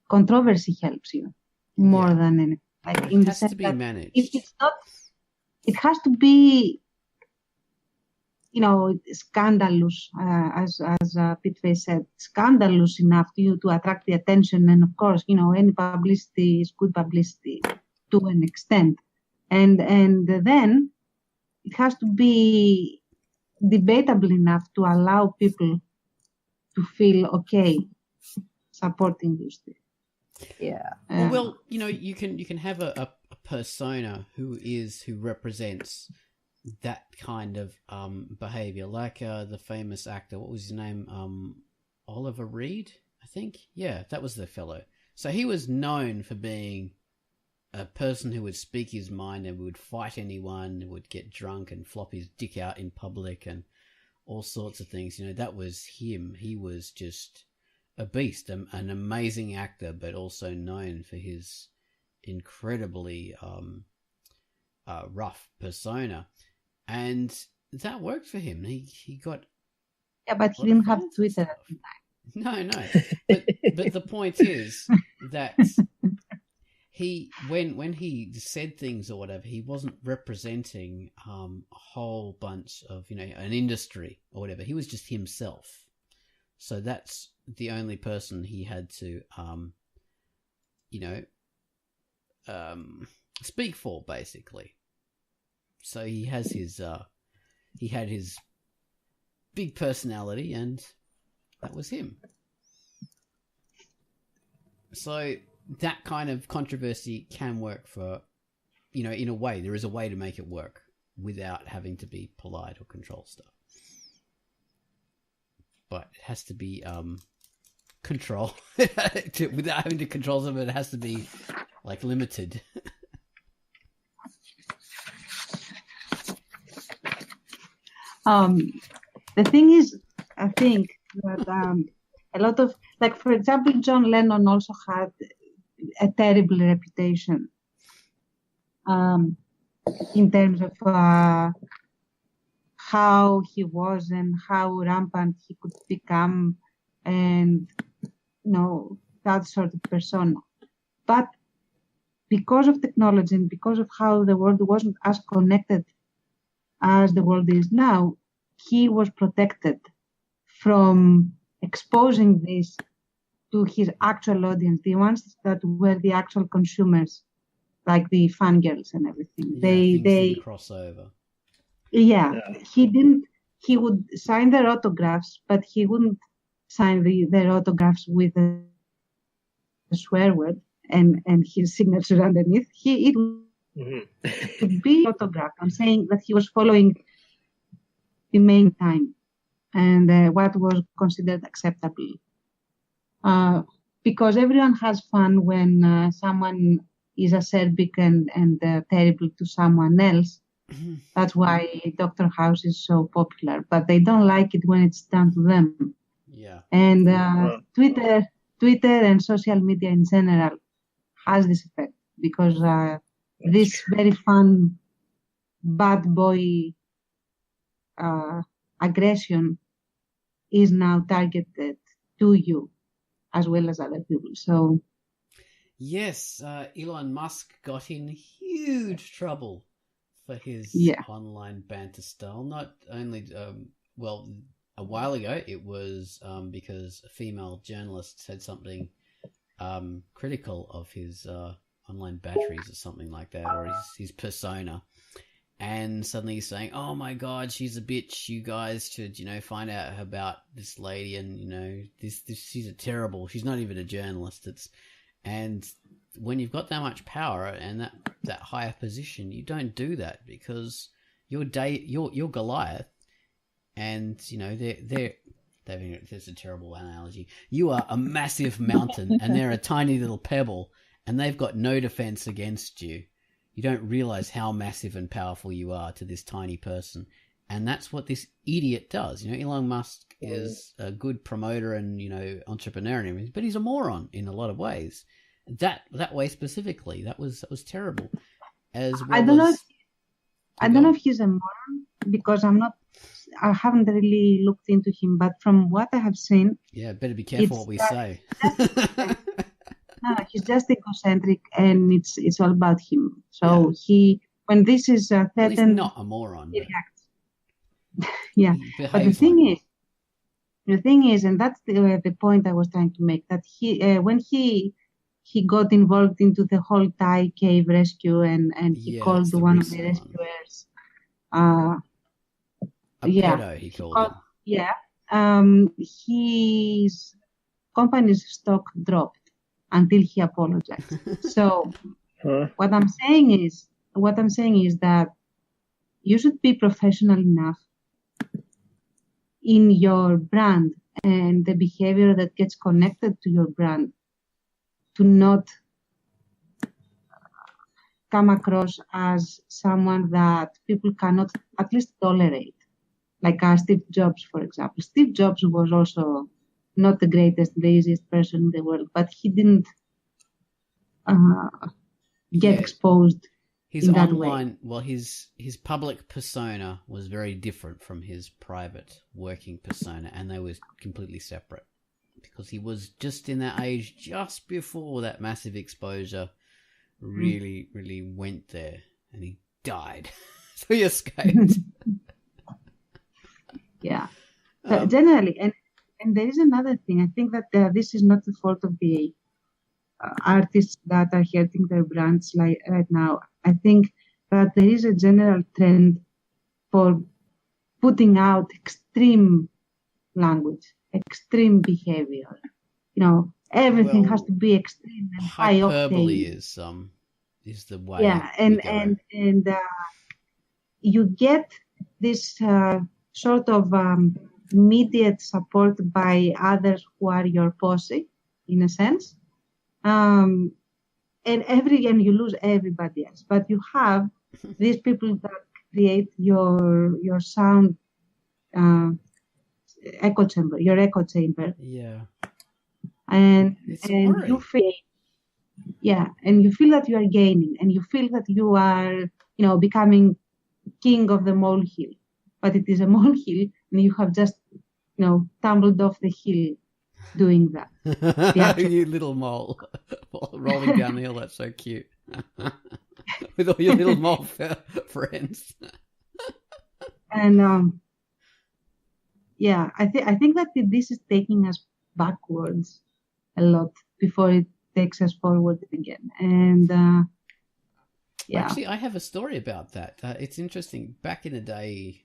Controversy helps you. More than anything. Like it has to be managed. It's not. It has to be, scandalous, as Pete Face said, scandalous enough to attract the attention. And of course, any publicity is good publicity to an extent. And then it has to be debatable enough to allow people to feel okay supporting you still. Yeah. Well, you can have a persona who represents that kind of behavior, like the famous actor. What was his name? Oliver Reed, I think. Yeah, that was the fellow. So he was known for being a person who would speak his mind and would fight anyone, would get drunk and flop his dick out in public and all sorts of things. That was him. He was just a beast, an amazing actor, but also known for his incredibly rough persona, and that worked for him. He got but he didn't have Twitter at the time. No, but the point is that when he said things or whatever, he wasn't representing a whole bunch of an industry or whatever. He was just himself. So that's the only person he had to speak for, basically. So he has his he had his big personality, and that was him. So that kind of controversy can work for, in a way. There is a way to make it work without having to be polite or control stuff. But it has to be control. Without having to control something, it has to be limited. The thing is, I think that a lot of, for example, John Lennon also had a terrible reputation in terms of how he was and how rampant he could become, and that sort of persona. But because of technology and because of how the world wasn't as connected as the world is now, he was protected from exposing this to his actual audience, the ones that were the actual consumers, like the fangirls and everything. They cross over. Yeah, he would sign their autographs, but he wouldn't sign their autographs with a swear word and his signature underneath. It would be autograph. I'm saying that he was following the main time and what was considered acceptable. Because everyone has fun when someone is acerbic and terrible to someone else. That's why Dr. House is so popular, but they don't like it when it's done to them. Yeah. And Twitter and social media in general has this effect because this very fun bad boy aggression is now targeted to you as well as other people. So yes, Elon Musk got in huge trouble for his online banter style. Not only, a while ago it was because a female journalist said something critical of his online batteries or something like that, or his persona. And suddenly he's saying, "Oh my God, she's a bitch. You guys should, find out about this lady. And this she's she's not even a journalist. And when you've got that much power and that higher position, you don't do that because you're Goliath, and there's a terrible analogy. You are a massive mountain, and they're a tiny little pebble, and they've got no defense against you. You don't realize how massive and powerful you are to this tiny person. And that's what this idiot does. Elon Musk is a good promoter and, entrepreneur and everything, but he's a moron in a lot of ways. That way specifically, that was terrible. I don't know if he's a moron because I haven't really looked into him, but from what I have seen. Yeah, better be careful what we say. No, he's just egocentric, and it's all about him. So when this is threatened, well, he's not a moron. He reacts. Yeah, but the thing is, and that's the point I was trying to make, that when he got involved into the whole Thai cave rescue, and he called one of the rescuers, pedo, he called him. Yeah, his company's stock dropped until he apologized. So what I'm saying is that you should be professional enough in your brand and the behavior that gets connected to your brand to not come across as someone that people cannot at least tolerate. Like Steve Jobs, for example. Steve Jobs was also not the greatest, the easiest person in the world, but he didn't get exposed his in that online, way. his public persona was very different from his private working persona, and they were completely separate because he was just in that age just before that massive exposure really went there, and he died. So he escaped. Yeah. Generally, and there is another thing. I think that this is not the fault of the artists that are hurting their brands like right now. I think that there is a general trend for putting out extreme language, extreme behavior. Everything has to be extreme and high hyperbole octane. Is the way. Yeah, and you get this sort of immediate support by others who are your posse, in a sense. And you lose everybody else. But you have these people that create your sound echo chamber, your echo chamber. Yeah. And you feel, and you feel that you are gaining, and you feel that you are, becoming king of the molehill. But it is a molehill, and you have just, tumbled off the hill doing that. You little mole rolling down the hill. That's so cute. With all your little mole friends. And I think that this is taking us backwards a lot before it takes us forward again. And actually, I have a story about that. It's interesting. Back in the day,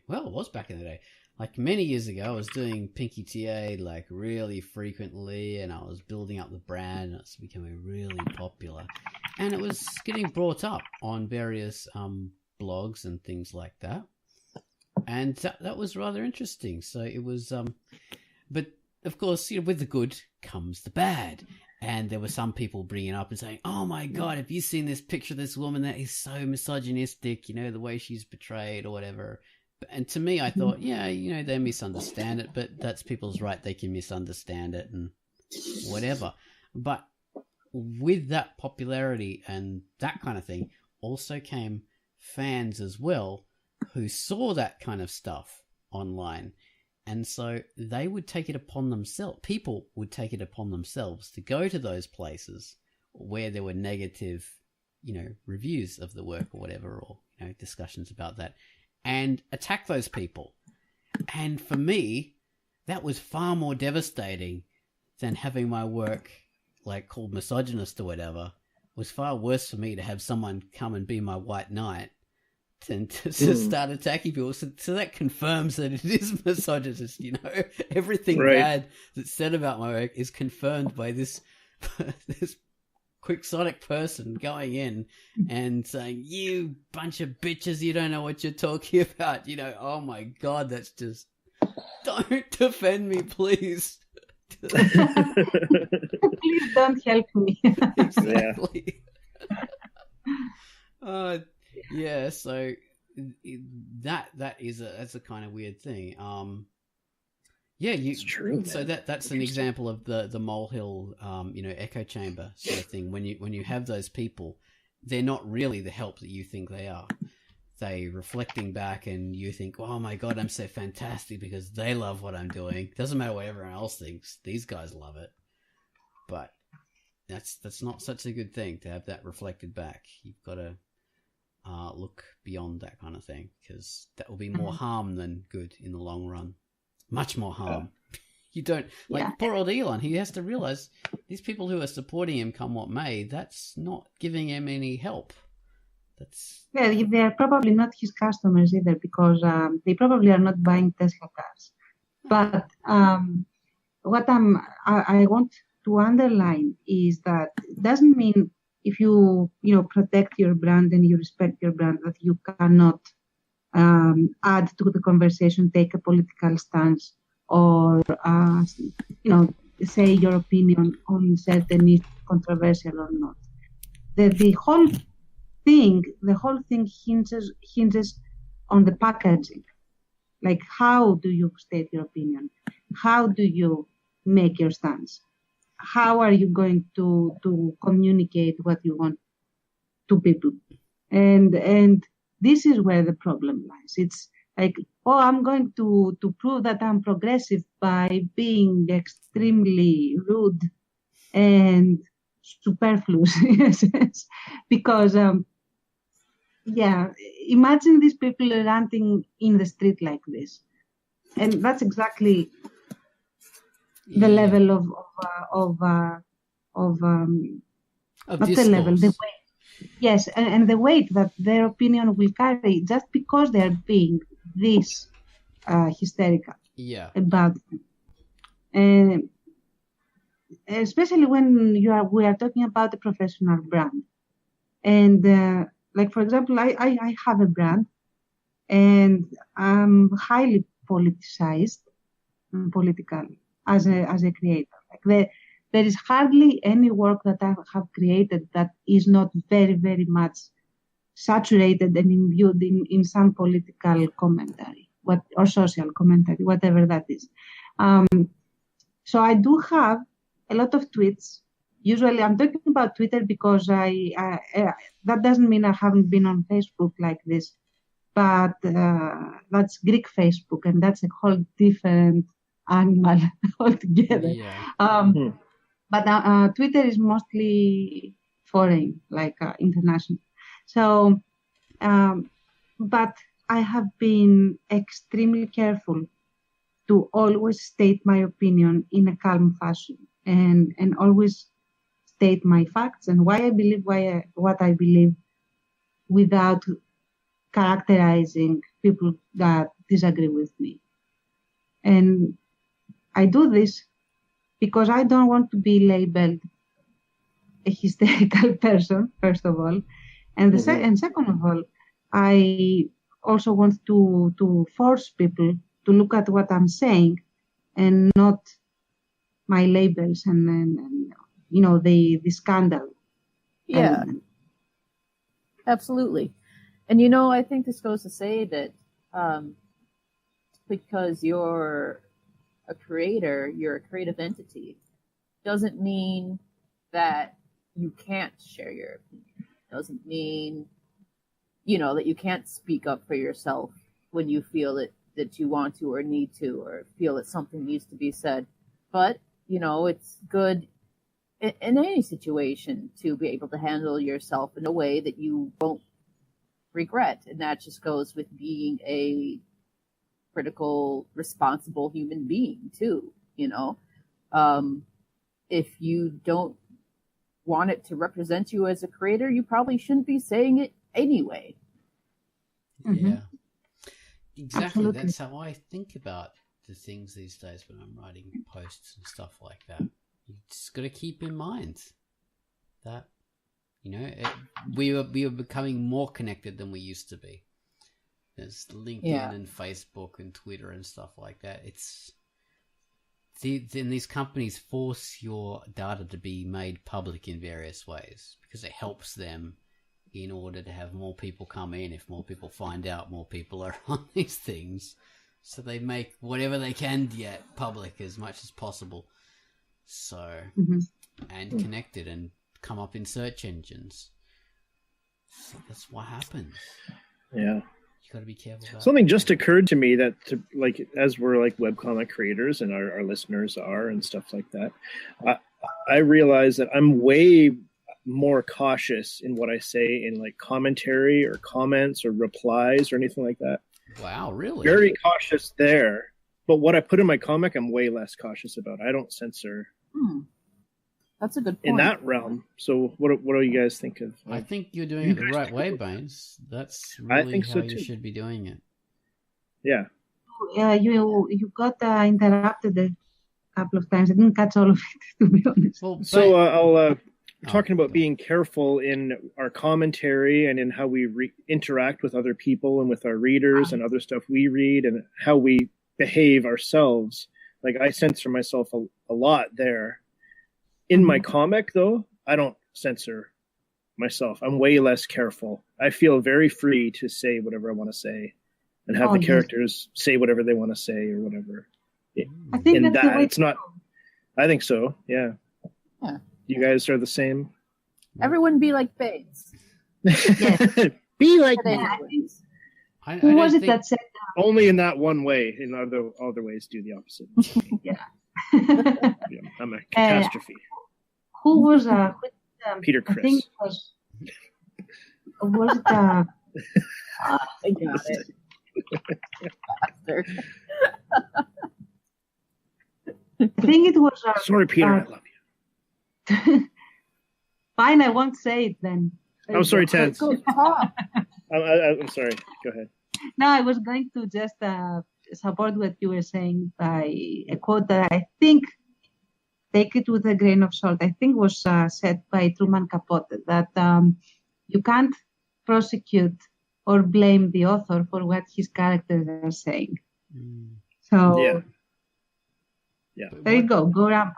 well, it was back in the day. Like many years ago, I was doing Pinky TA like really frequently, and I was building up the brand, and it's becoming really popular. And it was getting brought up on various blogs and things like that. And that was rather interesting. So it was, but of course, with the good comes the bad. And there were some people bringing it up and saying, "Oh my God, have you seen this picture of this woman that is so misogynistic? The way she's portrayed or whatever." And to me, I thought, they misunderstand it, but that's people's right. They can misunderstand it and whatever. But with that popularity and that kind of thing also came fans as well who saw that kind of stuff online. And so they would take it upon themselves. People would take it upon themselves to go to those places where there were negative, reviews of the work or whatever, or, discussions about that, and attack those people. And for me, that was far more devastating than having my work like called misogynist or whatever. It was far worse for me to have someone come and be my white knight than to start attacking people. So that confirms that it is misogynist, Everything bad that's said about my work is confirmed by this quixotic person going in and saying, "You bunch of bitches, you don't know what you're talking about." Oh my God, that's just, don't defend me, please. Please don't help me. Exactly. So that's a kind of weird thing. It's true. So that's an example of the molehill, echo chamber sort of thing. When you have those people, they're not really the help that you think they are. They reflecting back, and you think, "Oh my God, I'm so fantastic because they love what I'm doing." Doesn't matter what everyone else thinks; these guys love it. But that's not such a good thing to have that reflected back. You've got to look beyond that kind of thing, because that will be more harm than good in the long run. Much more harm. You don't poor old Elon. He has to realize these people who are supporting him, come what may, that's not giving him any help. They are probably not his customers either, because they probably are not buying Tesla cars. But what I want to underline is that it doesn't mean if you protect your brand and you respect your brand that you cannot add to the conversation, take a political stance, or say your opinion on certain issues, controversial or not. The whole thing hinges on the packaging. Like, how do you state your opinion? how do you make your stance? How are you going to communicate what you want to people? And this is where the problem lies. It's like, oh, I'm going to prove that I'm progressive by being extremely rude and superfluous, yes, because imagine these people ranting in the street like this, and that's exactly the level of not discourse. the level, the weight. Yes, and the weight that their opinion will carry just because they are being this hysterical about them. And especially when we are talking about a professional brand. And like, for example, I have a brand and I'm highly politicized and political as a creator. Like there is hardly any work that I have created that is not very, very much saturated and imbued in some political commentary, or social commentary, whatever that is. So I do have a lot of tweets. Usually I'm talking about Twitter because that doesn't mean I haven't been on Facebook like this, but that's Greek Facebook, and that's a whole different animal altogether. Yeah. But Twitter is mostly foreign, like international. So, but I have been extremely careful to always state my opinion in a calm fashion, and always state my facts and why I believe what I believe, without characterizing people that disagree with me. And I do this because I don't want to be labeled a hysterical person, first of all, and second of all, I also want to force people to look at what I'm saying and not my labels and the scandal. Yeah, absolutely. And I think this goes to say that because you're a creator, you're a creative entity, doesn't mean that you can't share your opinion. Doesn't mean, that you can't speak up for yourself when you feel that you want to or need to, or feel that something needs to be said. But, it's good in any situation to be able to handle yourself in a way that you won't regret. And that just goes with being a critical, responsible human being too. If you don't want it to represent you as a creator, you probably shouldn't be saying it anyway. Yeah, exactly. Absolutely. That's how I think about the things these days when I'm writing posts and stuff like that. You just got to keep in mind that we are becoming more connected than we used to be. There's LinkedIn and Facebook and Twitter and stuff like that. Then these companies force your data to be made public in various ways because it helps them in order to have more people come in. If more people find out, more people are on these things. So they make whatever they can get public as much as possible. So, and connected and come up in search engines. So that's what happens. Yeah. You got to be careful about Something just occurred to me that, as we're like webcomic creators and our listeners are and stuff like that, I realize that I'm way more cautious in what I say in like commentary or comments or replies or anything like that. Wow, really? Very cautious there. But what I put in my comic, I'm way less cautious about. I don't censor. That's a good point. In that realm. So what do you guys think of? I think you're doing it the right way, Baines. That's really how you should be doing it. Yeah. Yeah, you got interrupted a couple of times. I didn't catch all of it, to be honest. Well, so talking about being careful in our commentary and in how we interact with other people and with our readers and other stuff we read and how we behave ourselves. Like I censor myself a lot there. In my comic, though, I don't censor myself. I'm way less careful. I feel very free to say whatever I want to say and have the characters say whatever they want to say or whatever. I think And that's the that way it's not. I think so. Yeah. Yeah. You guys are the same. Everyone be like Bates. Be like Today, me. anyways. Who was it that said Only in that one way. In other ways, do the opposite. yeah. Yeah, I'm a catastrophe. Who was Peter I Criss. think it was it I got it. Bastard. I think it was Sorry, Peter. I love you. fine, I won't say it then. I'm sorry, Tense. Go talk. I'm sorry. Go ahead. No, I was going to just support what you were saying by a quote that I think, take it with a grain of salt, I think was said by Truman Capote, that you can't prosecute or blame the author for what his characters are saying. So Yeah. there you go rampant.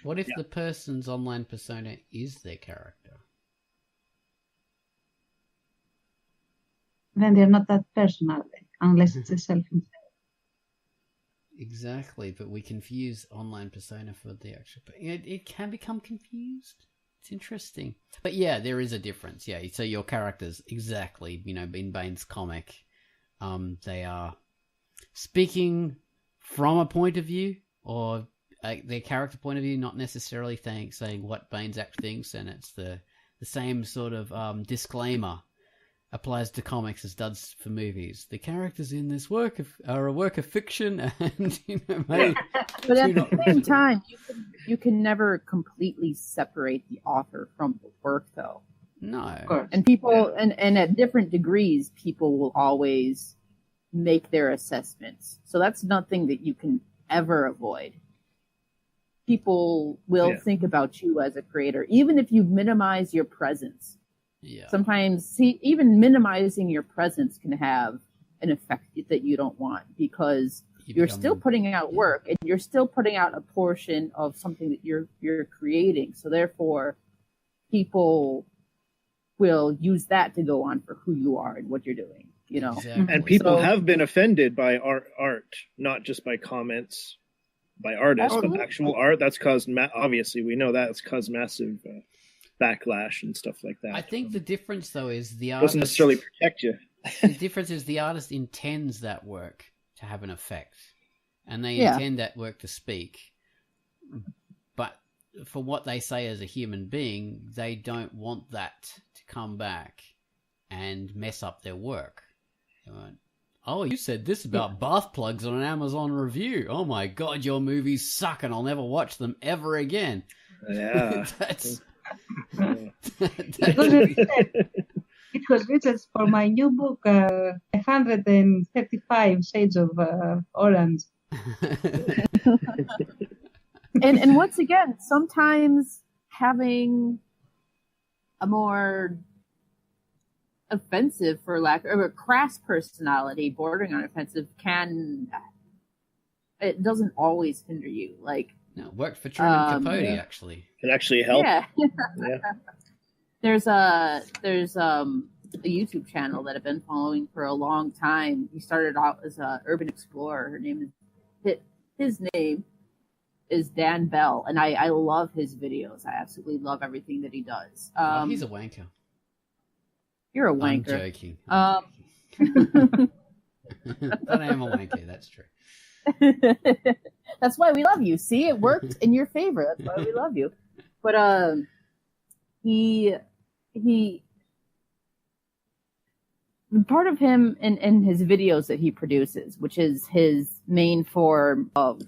What if the person's online persona is their character? Then they're not that person, are they? Unless it's a self-insert. Exactly, but we confuse online persona for the actual. It can become confused. It's interesting, but yeah, there is a difference. Yeah, so your characters, exactly. In Bane's comic, they are speaking from a point of view or their character point of view, not necessarily saying what Bane's actually thinks, and it's the same sort of disclaimer applies to comics as does for movies. The characters in this work are a work of fiction, and but at the same time, you can never completely separate the author from the work, though. No, and people, and at different degrees, people will always make their assessments. So that's nothing that you can ever avoid. People will think about you as a creator, even if you minimize your presence. Yeah. Sometimes, even minimizing your presence can have an effect that you don't want, because you're still putting out work and you're still putting out a portion of something that you're creating. So therefore, people will use that to go on for who you are and what you're doing. Exactly. And people have been offended by art, not just by comments by artists, but actual art. That's caused obviously we know that's caused massive backlash and stuff like that. I think the difference, though, is the artist doesn't necessarily protect you. The difference is the artist intends that work to have an effect, and they intend that work to speak. But for what they say as a human being, they don't want that to come back and mess up their work. Oh, you said this about bath plugs on an Amazon review. Oh my God, your movies suck, and I'll never watch them ever again. Yeah, It was written for my new book, 135 Shades of Orange. and once again, sometimes having a more offensive, for lack of a crass personality, bordering on offensive, it doesn't always hinder you. Like, no, it worked for Truman Capote, actually. Can actually help. Yeah. There's a YouTube channel that I've been following for a long time. He started out as an urban explorer. His name is Dan Bell, and I love his videos. I absolutely love everything that he does. He's a wanker. You're a wanker. I'm joking. But I am a wanker. That's true. That's why we love you. See, it worked in your favor. That's why we love you. But he part of him in his videos that he produces, which is his main form of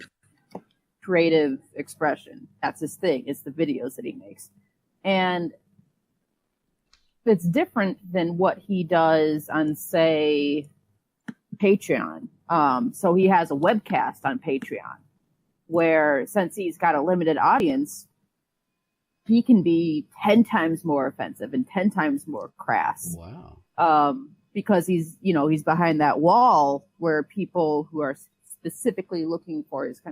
creative expression. That's his thing. It's the videos that he makes. And it's different than what he does on, say, Patreon. So he has a webcast on Patreon where, since he's got a limited audience, he can be 10 times more offensive and 10 times more crass. Wow. Because he's behind that wall where people who are specifically looking for his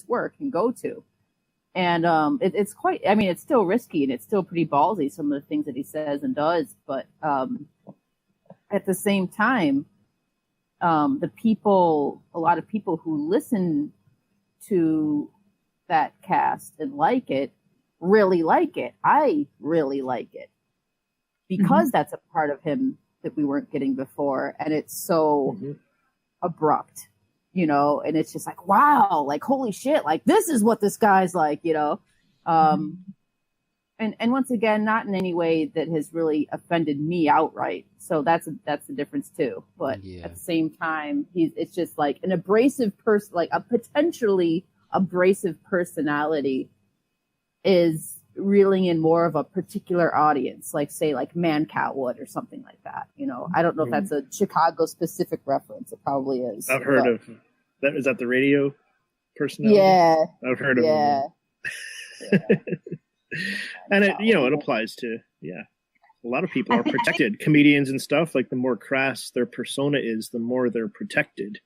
work can go to. And it's quite, I mean, it's still risky and it's still pretty ballsy, some of the things that he says and does. But at the same time, a lot of people who listen to that cast and like it. I really like it because that's a part of him that we weren't getting before, and it's so abrupt, you know, and it's just like, wow, like, holy shit, like, this is what this guy's like, you know. And once again, not in any way that has really offended me outright. So that's the difference too. But at the same time, it's just like an abrasive person, like a potentially abrasive personality is reeling in more of a particular audience, like say like Mancow would or something like that. You know, I don't know if that's a Chicago specific reference. It probably is. I've heard of that. Is that the radio personality? Yeah, I've heard of yeah. And it applies to a lot of people are protected. Comedians and stuff, like the more crass their persona is, the more they're protected.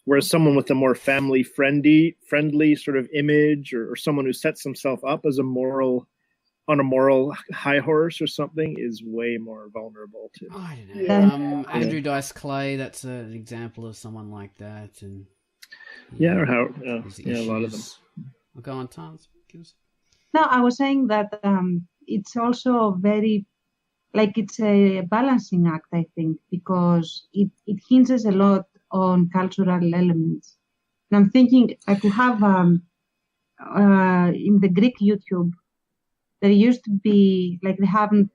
Whereas someone with a more family friendly sort of image, or someone who sets himself up as on a moral high horse or something, is way more vulnerable to. I don't know. Andrew Dice Clay, that's an example of someone like that, and or how a lot of them. I'll go on, Tons. No, I was saying that it's also very, like, it's a balancing act, I think, because it hinges a lot on cultural elements. And I'm thinking I could have, in the Greek YouTube, there used to be, like, they haven't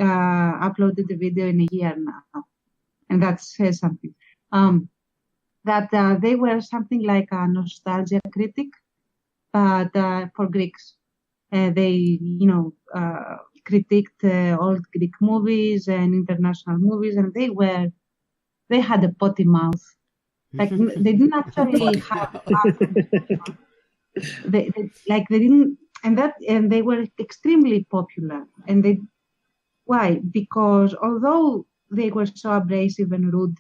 uploaded the video in a year now. And that says something. That they were something like a nostalgia critic, but for Greeks. They, critiqued old Greek movies and international movies, and they had a potty mouth. Like, they didn't actually have. They didn't, and they were extremely popular. And why? Because although they were so abrasive and rude,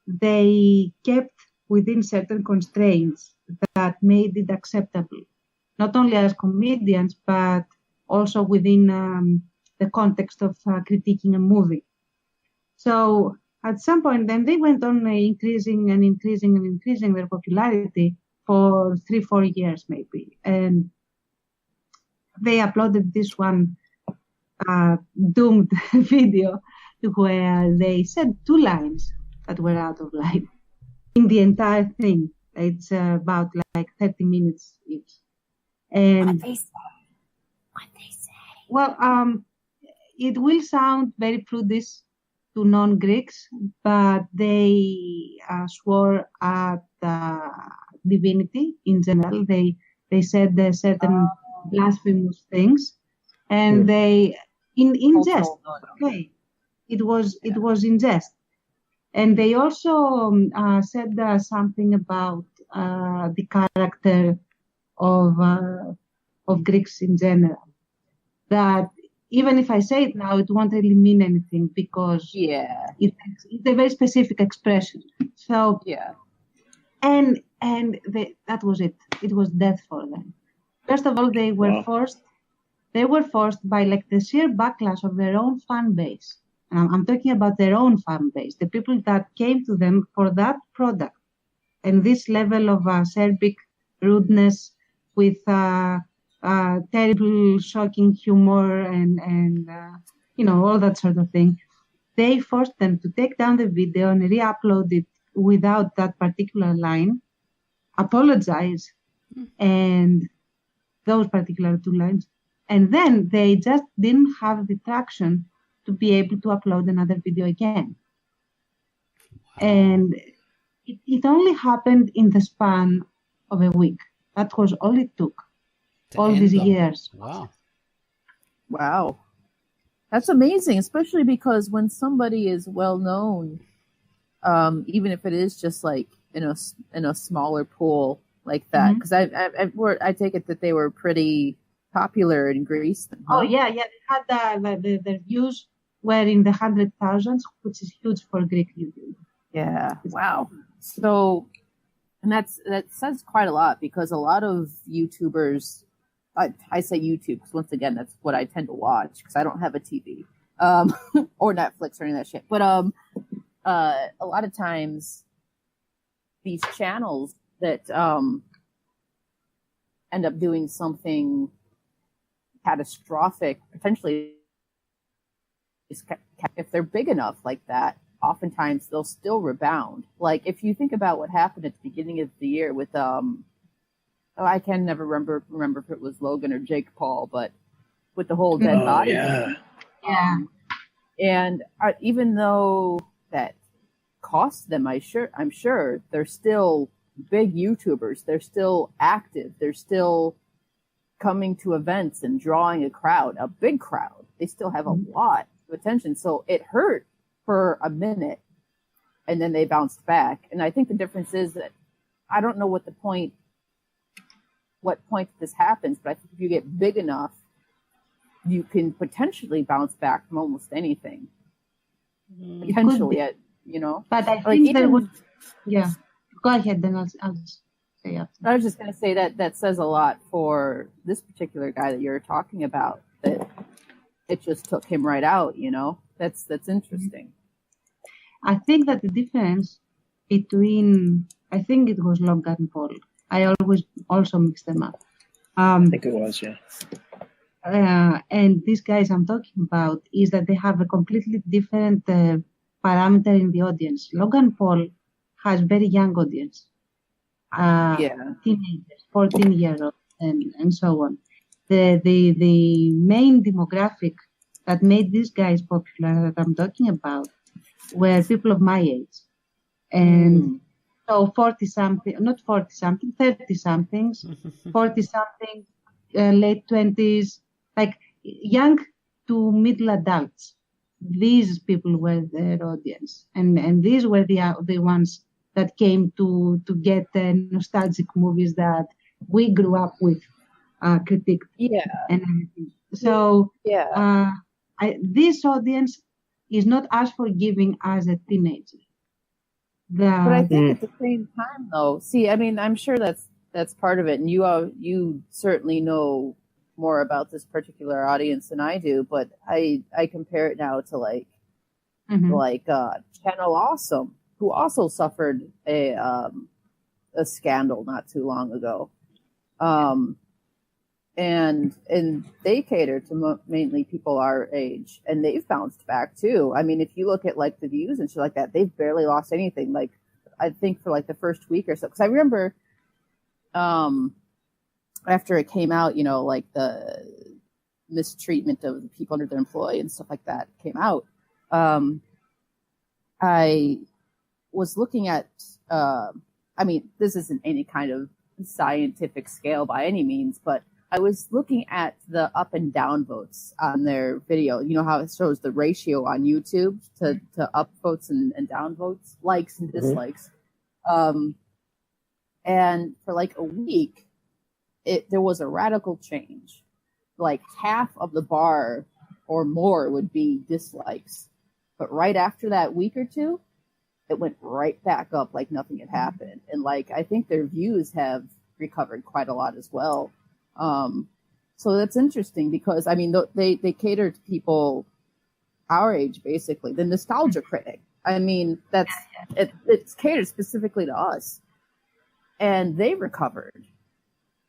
they kept within certain constraints that made it acceptable. Not only as comedians, but also within the context of critiquing a movie. So at some point, then they went on increasing their popularity for 3-4 years, maybe. And they uploaded this one doomed video where they said 2 lines that were out of line in the entire thing. It's about like 30 minutes each. And what they say. Well, it will sound very prudish to non-Greeks, but they swore at divinity in general. They said certain blasphemous things, and they in jest. Okay, it was in jest, and they also said something about the character of Greeks in general, that even if I say it now, it won't really mean anything because it's a very specific expression. So and that was it. It was death for them. First of all, they were forced by like the sheer backlash of their own fan base. And I'm talking about their own fan base, the people that came to them for that product, and this level of acerbic rudeness with terrible, shocking humor and all that sort of thing. They forced them to take down the video and re-upload it without that particular line, apologize, and those particular 2 lines. And then they just didn't have the traction to be able to upload another video again. And it only happened in the span of a week. That was all it took. All these years. Wow. That's amazing, especially because when somebody is well known, even if it is just like in a smaller pool like that, because I take it that they were pretty popular in Greece. Huh? Oh yeah, they had the views were in the 100,000s, which is huge for Greek YouTube. Yeah. Wow. So, and that says quite a lot, because a lot of YouTubers. I say YouTube because, once again, that's what I tend to watch because I don't have a TV or Netflix or any of that shit. But a lot of times these channels that end up doing something catastrophic, potentially, if they're big enough like that, oftentimes they'll still rebound. Like if you think about what happened at the beginning of the year with I can never remember if it was Logan or Jake Paul, but with the whole dead body. Yeah. And even though that cost them, I'm sure they're still big YouTubers. They're still active. They're still coming to events and drawing a big crowd. They still have a lot of attention. So it hurt for a minute, and then they bounced back. And I think the difference is that I don't know what point this happens, but I think if you get big enough, you can potentially bounce back from almost anything. Potentially, you know. But I like think there would. Yeah. Go ahead, then I'll say after. I was just going to say that says a lot for this particular guy that you're talking about. That it just took him right out. You know, that's interesting. I think that the difference between, I think it was Logan Paul. I always also mix them up. I think it was, yeah. And these guys I'm talking about is that they have a completely different parameter in the audience. Logan Paul has very young audience, teenagers, 14-year-olds, and so on. The main demographic that made these guys popular that I'm talking about were people of my age, and so 40-something, not 40-something, 30-somethings, 40-something, late 20s, like young to middle adults. These people were their audience, and these were the ones that came to get nostalgic movies that we grew up with, critiqued, and everything. So this audience is not as forgiving as a teenager. But I think at the same time, though, see, I mean, I'm sure that's part of it, and you certainly know more about this particular audience than I do. But I compare it now to like Channel Awesome, who also suffered a scandal not too long ago, and they cater to mainly people our age, and they've bounced back too. I mean, if you look at like the views and shit like that, they've barely lost anything. Like I think for like the first week or so, because I remember after it came out, you know, like the mistreatment of the people under their employ and stuff like that came out. I was looking at, I mean, this isn't any kind of scientific scale by any means, but I was looking at the up and down votes on their video. You know how it shows the ratio on YouTube to up votes and down votes, likes and dislikes. And for like a week, there was a radical change. Like half of the bar or more would be dislikes. But right after that week or two, it went right back up like nothing had happened. And like, I think their views have recovered quite a lot as well. So that's interesting because, I mean, they cater to people our age, basically. The nostalgia critic. I mean, it's catered specifically to us. And they recovered.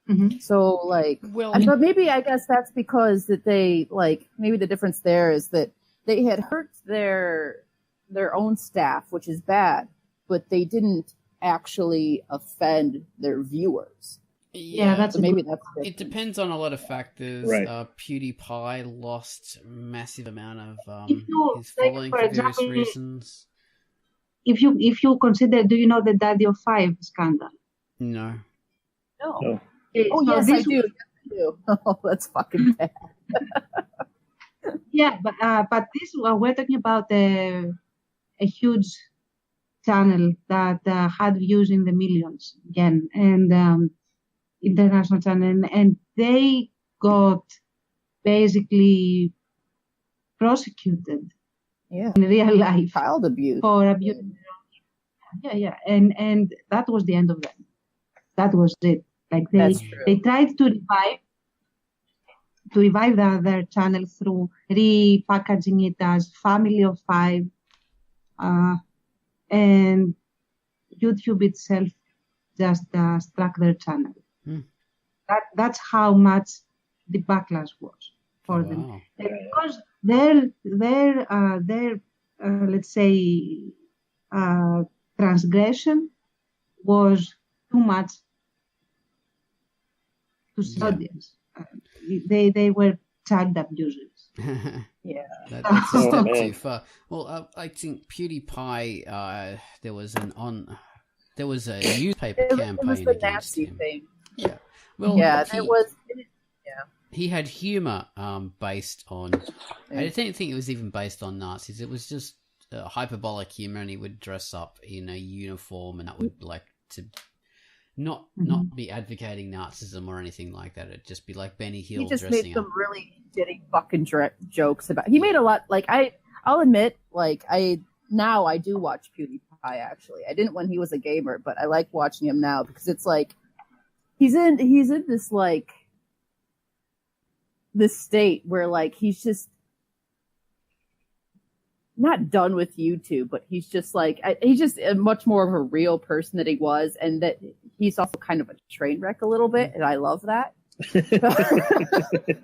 Mm-hmm. So, like, but maybe I guess that's because that they, like, maybe the difference there is that they had hurt their own staff, which is bad, but they didn't actually offend their viewers. Yeah, that's maybe that's it depends on a lot of factors. Right. PewDiePie lost a massive amount of his like, following for for example, various reasons. If you consider, do you know the Daddy of Five scandal? No. No. No. Oh, So yes, this I do. Yes, I do. Oh, that's fucking bad. Yeah, but this we're talking about a huge channel that had views in the millions again, and international channel, and they got basically prosecuted in real life, child abuse for abuse. Yeah, and that was the end of them. That was it. Like they tried to revive their channel through repackaging it as Family of Five, and YouTube itself just struck their channel. That's how much the backlash was for them. Wow. And because their let's say transgression was too much to the audience. They were child abusers. Yeah. That's a Oh, step man. too far. Well, I think PewDiePie, there was a newspaper campaign It was the against nasty him. thing. Yeah. Well, Yeah, he, there was. he had humor based on. I don't think it was even based on Nazis. It was just hyperbolic humor, and he would dress up in a uniform, and that would like to not be advocating Nazism or anything like that. It'd just be like Benny Hill He just dressing made up. some really shitty fucking jokes about. He made a lot. Like I'll admit, like I do watch PewDiePie. Actually, I didn't when he was a gamer, but I like watching him now because it's like he's in this like this state where like he's just not done with YouTube, but he's just like he's just much more of a real person that he was, and that he's also kind of a train wreck a little bit, and I love that.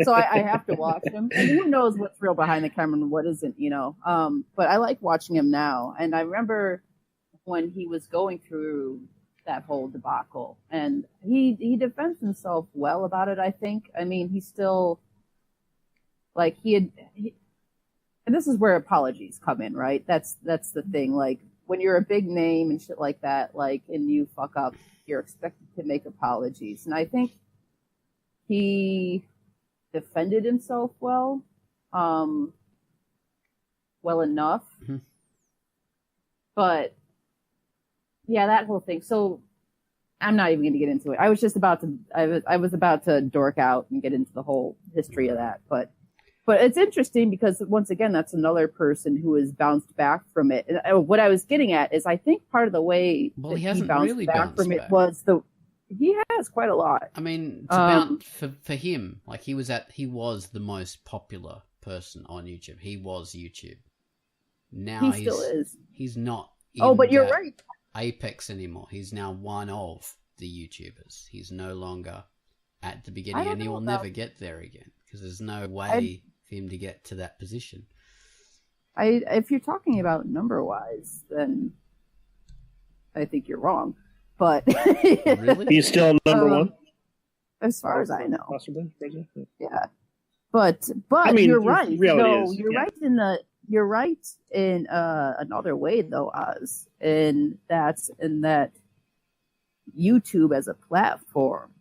So I have to watch him. And who knows what's real behind the camera and what isn't, you know. But I like watching him now, and I remember when he was going through that whole debacle, and he defends himself well about it. I think. I mean, he's still like and this is where apologies come in, right? That's the thing. Like when you're a big name and shit like that, like and you fuck up, you're expected to make apologies. And I think he defended himself well enough. Mm-hmm. But yeah, that whole thing. So I'm not even going to get into it. I was about to dork out and get into the whole history of that, but it's interesting because once again, that's another person who has bounced back from it. And what I was getting at is I think part of the way he hasn't really bounced back. It was he has quite a lot. I mean, for him, like he was the most popular person on YouTube. He was YouTube. Now he still is. He's not. But you're right. Apex anymore. He's now one of the YouTubers. He's no longer at the beginning, and he will never get there again because there's no way for him to get to that position. If you're talking about number wise, then I think you're wrong. But really? He's still number one, as far as I know. Possibly, yeah. But I mean, you're right. No, you're right in another way though, Oz, and that's in that YouTube as a platform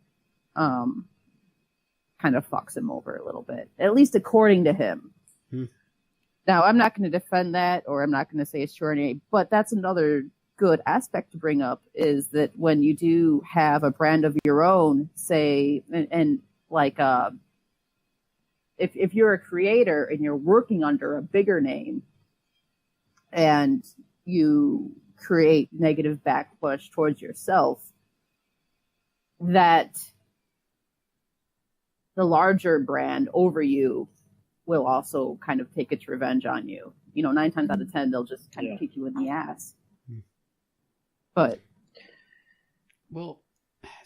kind of fucks him over a little bit, at least according to him. Now, I'm not going to defend that, or I'm not going to say it's true or anything, but that's another good aspect to bring up is that when you do have a brand of your own, say, and like if you're a creator and you're working under a bigger name and you create negative backlash towards yourself, that the larger brand over you will also kind of take its revenge on you. You know, 9 times out of 10, they'll just kind of kick you in the ass. But well,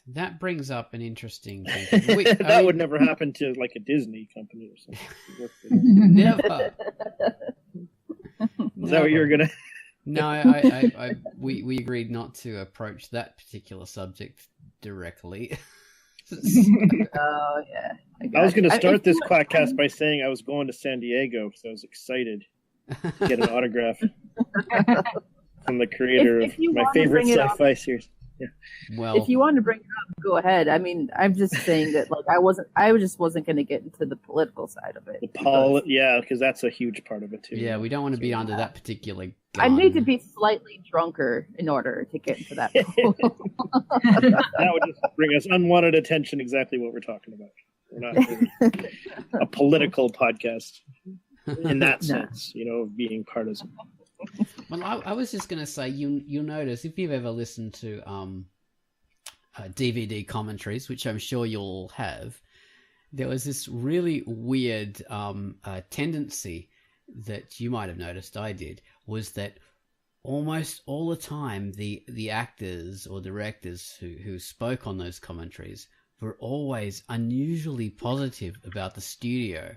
that brings up an interesting thing. That would never happen to like a Disney company or something. Never. Is that what you're gonna? No, we agreed not to approach that particular subject directly. Oh yeah. I was going to start this Quackast by saying I was going to San Diego because I was excited to get an autograph from the creator of my favorite sci-fi series. Yeah. Well, if you want to bring it up, go ahead. I mean, I'm just saying that like I just wasn't going to get into the political side of it. Because that's a huge part of it too. Yeah, we don't want to be under that particular gun. I need to be slightly drunker in order to get into that. That would just bring us unwanted attention. Exactly what we're talking about. We're not really a political podcast in that sense, you know, of being partisan. Well, I was just going to say, you'll notice if you've ever listened to DVD commentaries, which I'm sure you'll have, there was this really weird tendency that you might have noticed, I did, was that almost all the time the actors or directors who spoke on those commentaries were always unusually positive about the studio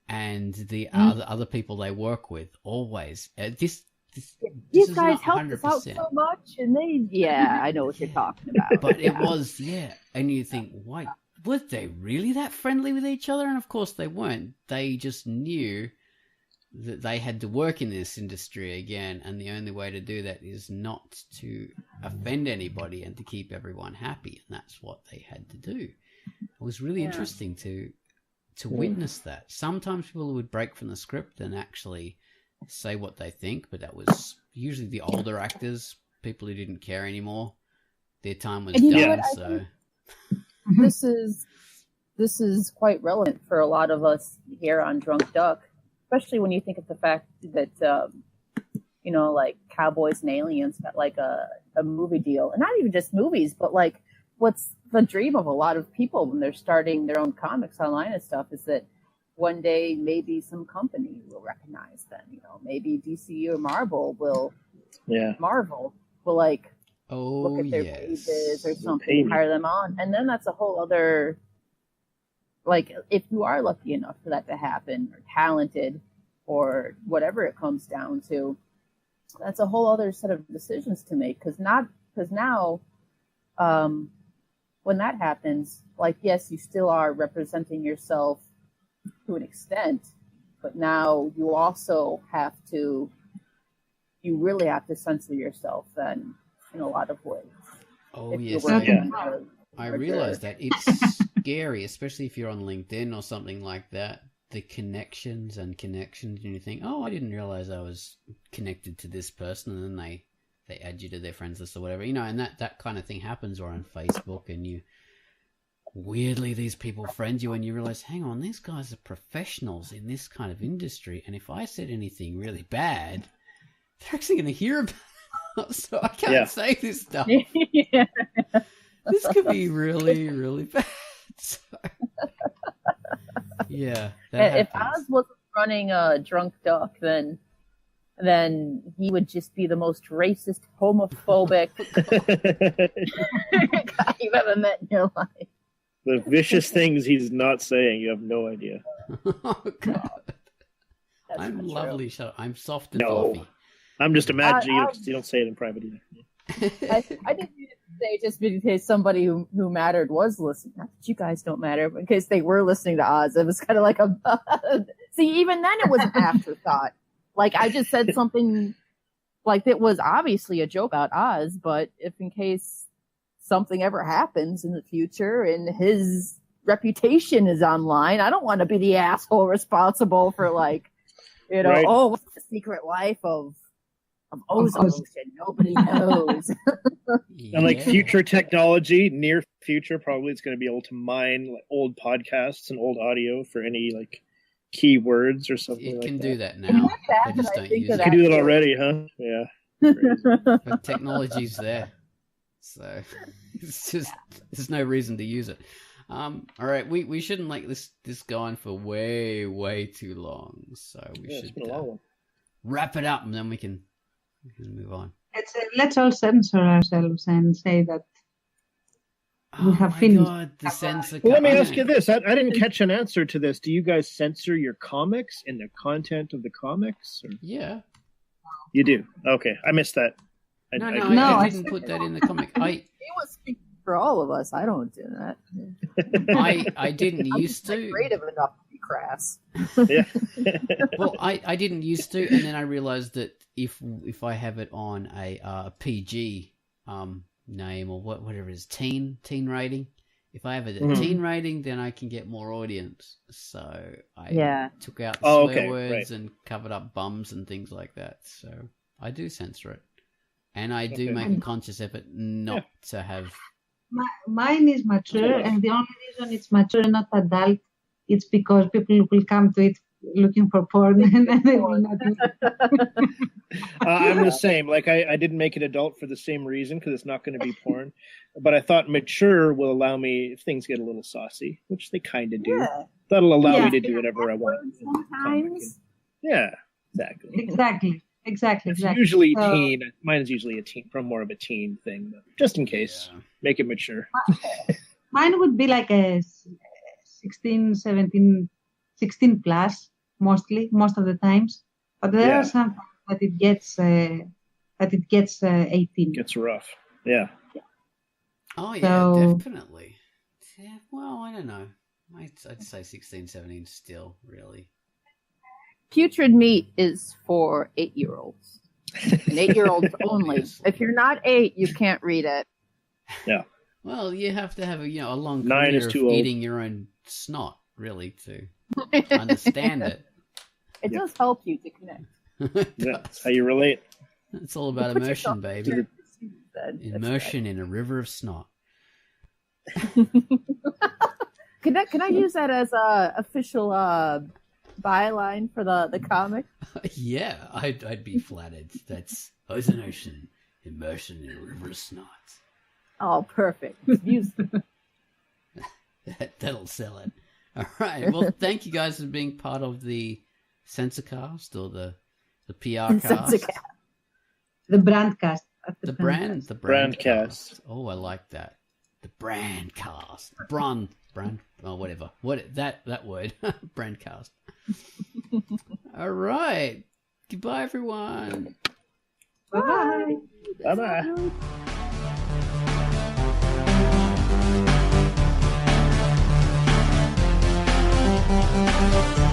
and the other people they work with. Always. These guys helped us out so much, and I know what you're talking about. But it was, and you think, why, were they really that friendly with each other? And of course they weren't. They just knew that they had to work in this industry again, and the only way to do that is not to offend anybody and to keep everyone happy, and that's what they had to do. It was really interesting to witness that. Sometimes people would break from the script and actually say what they think, but that was usually the older actors, people who didn't care anymore. Their time was done. So this is quite relevant for a lot of us here on Drunk Duck, especially when you think of the fact that like Cowboys and Aliens got like a movie deal, and not even just movies, but like what's the dream of a lot of people when they're starting their own comics online and stuff is that one day maybe some company will recognize them. Maybe DC or Marvel will like look at their pages or something, hire them on, and then that's a whole other. Like, if you are lucky enough for that to happen, or talented, or whatever it comes down to, that's a whole other set of decisions to make. Because now, when that happens, like, yes, you still are representing yourself to an extent, but now you also you really have to censor yourself then in a lot of ways. Oh, yes. I realize that it's scary, especially if you're on LinkedIn or something like that. The connections, and you think, oh, I didn't realize I was connected to this person, and then they add you to their friends list or whatever, and that kind of thing happens. Or on Facebook, and weirdly these people friend you, and you realize, hang on, these guys are professionals in this kind of industry, and if I said anything really bad, they're actually going to hear about it, so I can't say this stuff. This could be really, really bad. So, if Oz wasn't running Drunk Duck, then he would just be the most racist, homophobic guy you've ever met in your life. The vicious things he's not saying, you have no idea. Oh, God. I'm lovely. Shut up. I'm soft and fluffy. I'm just imagining you don't say it in private either. I didn't mean to say just because somebody who mattered was listening. Not that you guys don't matter, but in case they were listening to Oz, it was kind of like see, even then it was an afterthought. Like, I just said something like that was obviously a joke about Oz, but if in case something ever happens in the future and his reputation is online, I don't want to be the asshole responsible for what's the secret life of ozone? Nobody knows. And like future technology, near future, probably it's going to be able to mine like old podcasts and old audio for any like keywords or something. It can do that now. They just don't use it. You can do it already, huh? Yeah. But technology's there, so it's just there's no reason to use it. All right, we shouldn't let this go on for way too long, so we should wrap it up, and then we can move on. Let's all censor ourselves and say that we have finished. God, the censor. Well, let me ask you this. I didn't catch an answer to this. Do you guys censor your comics and the content of the comics? Or? Yeah. You do? Okay. I missed that. I didn't put that in the comic. He was speaking for all of us. I don't do that. I didn't used to. Creative enough to be crass. Yeah. Well, I didn't used to, and then I realized that if I have it on a PG name or whatever it is, teen rating. If I have it at teen rating, then I can get more audience. So I took out the swear words and covered up bums and things like that. So I do censor it, and I do make a conscious effort not to have. Mine is mature, and the only reason it's mature, not adult, it's because people will come to it looking for porn, and they will not. I'm the same. Like I didn't make it adult for the same reason, because it's not going to be porn. But I thought mature will allow me, if things get a little saucy, which they kind of do. Yeah. That'll allow me to do whatever I want. Sometimes. Yeah, exactly. Exactly. It's usually teen. Mine is usually more of a teen thing, but just in case, make it mature. Mine would be like a 16, 17, 16 plus, most of the times. But there are some that it gets 18. Gets rough. Yeah. Oh, yeah, So- definitely. Yeah, well, I don't know. I'd say 16, 17 still, really. Putrid meat is for 8-year-olds. And 8-year-olds only. Obviously. If you're not 8, you can't read it. Well, you have to have a long 9 career is of too old. eating your own snot, really, to understand it. It does help you to connect. Yeah, that's how you relate. It's all about Put immersion, yourself baby. in their shoes, then. Immersion in a river of snot. Can I use that as a official byline for the comic? Yeah, I'd be flattered. That's ocean, immersion in a river of snot. Oh, perfect. Music. That'll sell it. All right. Well, thank you guys for being part of the Censorcast or the PR cast. The Brandcast. The brand Brandcast. Oh, I like that. The Brandcast. Brand. Oh, whatever. That word. Brandcast. All right. Goodbye, everyone. Bye. Bye-bye. Bye.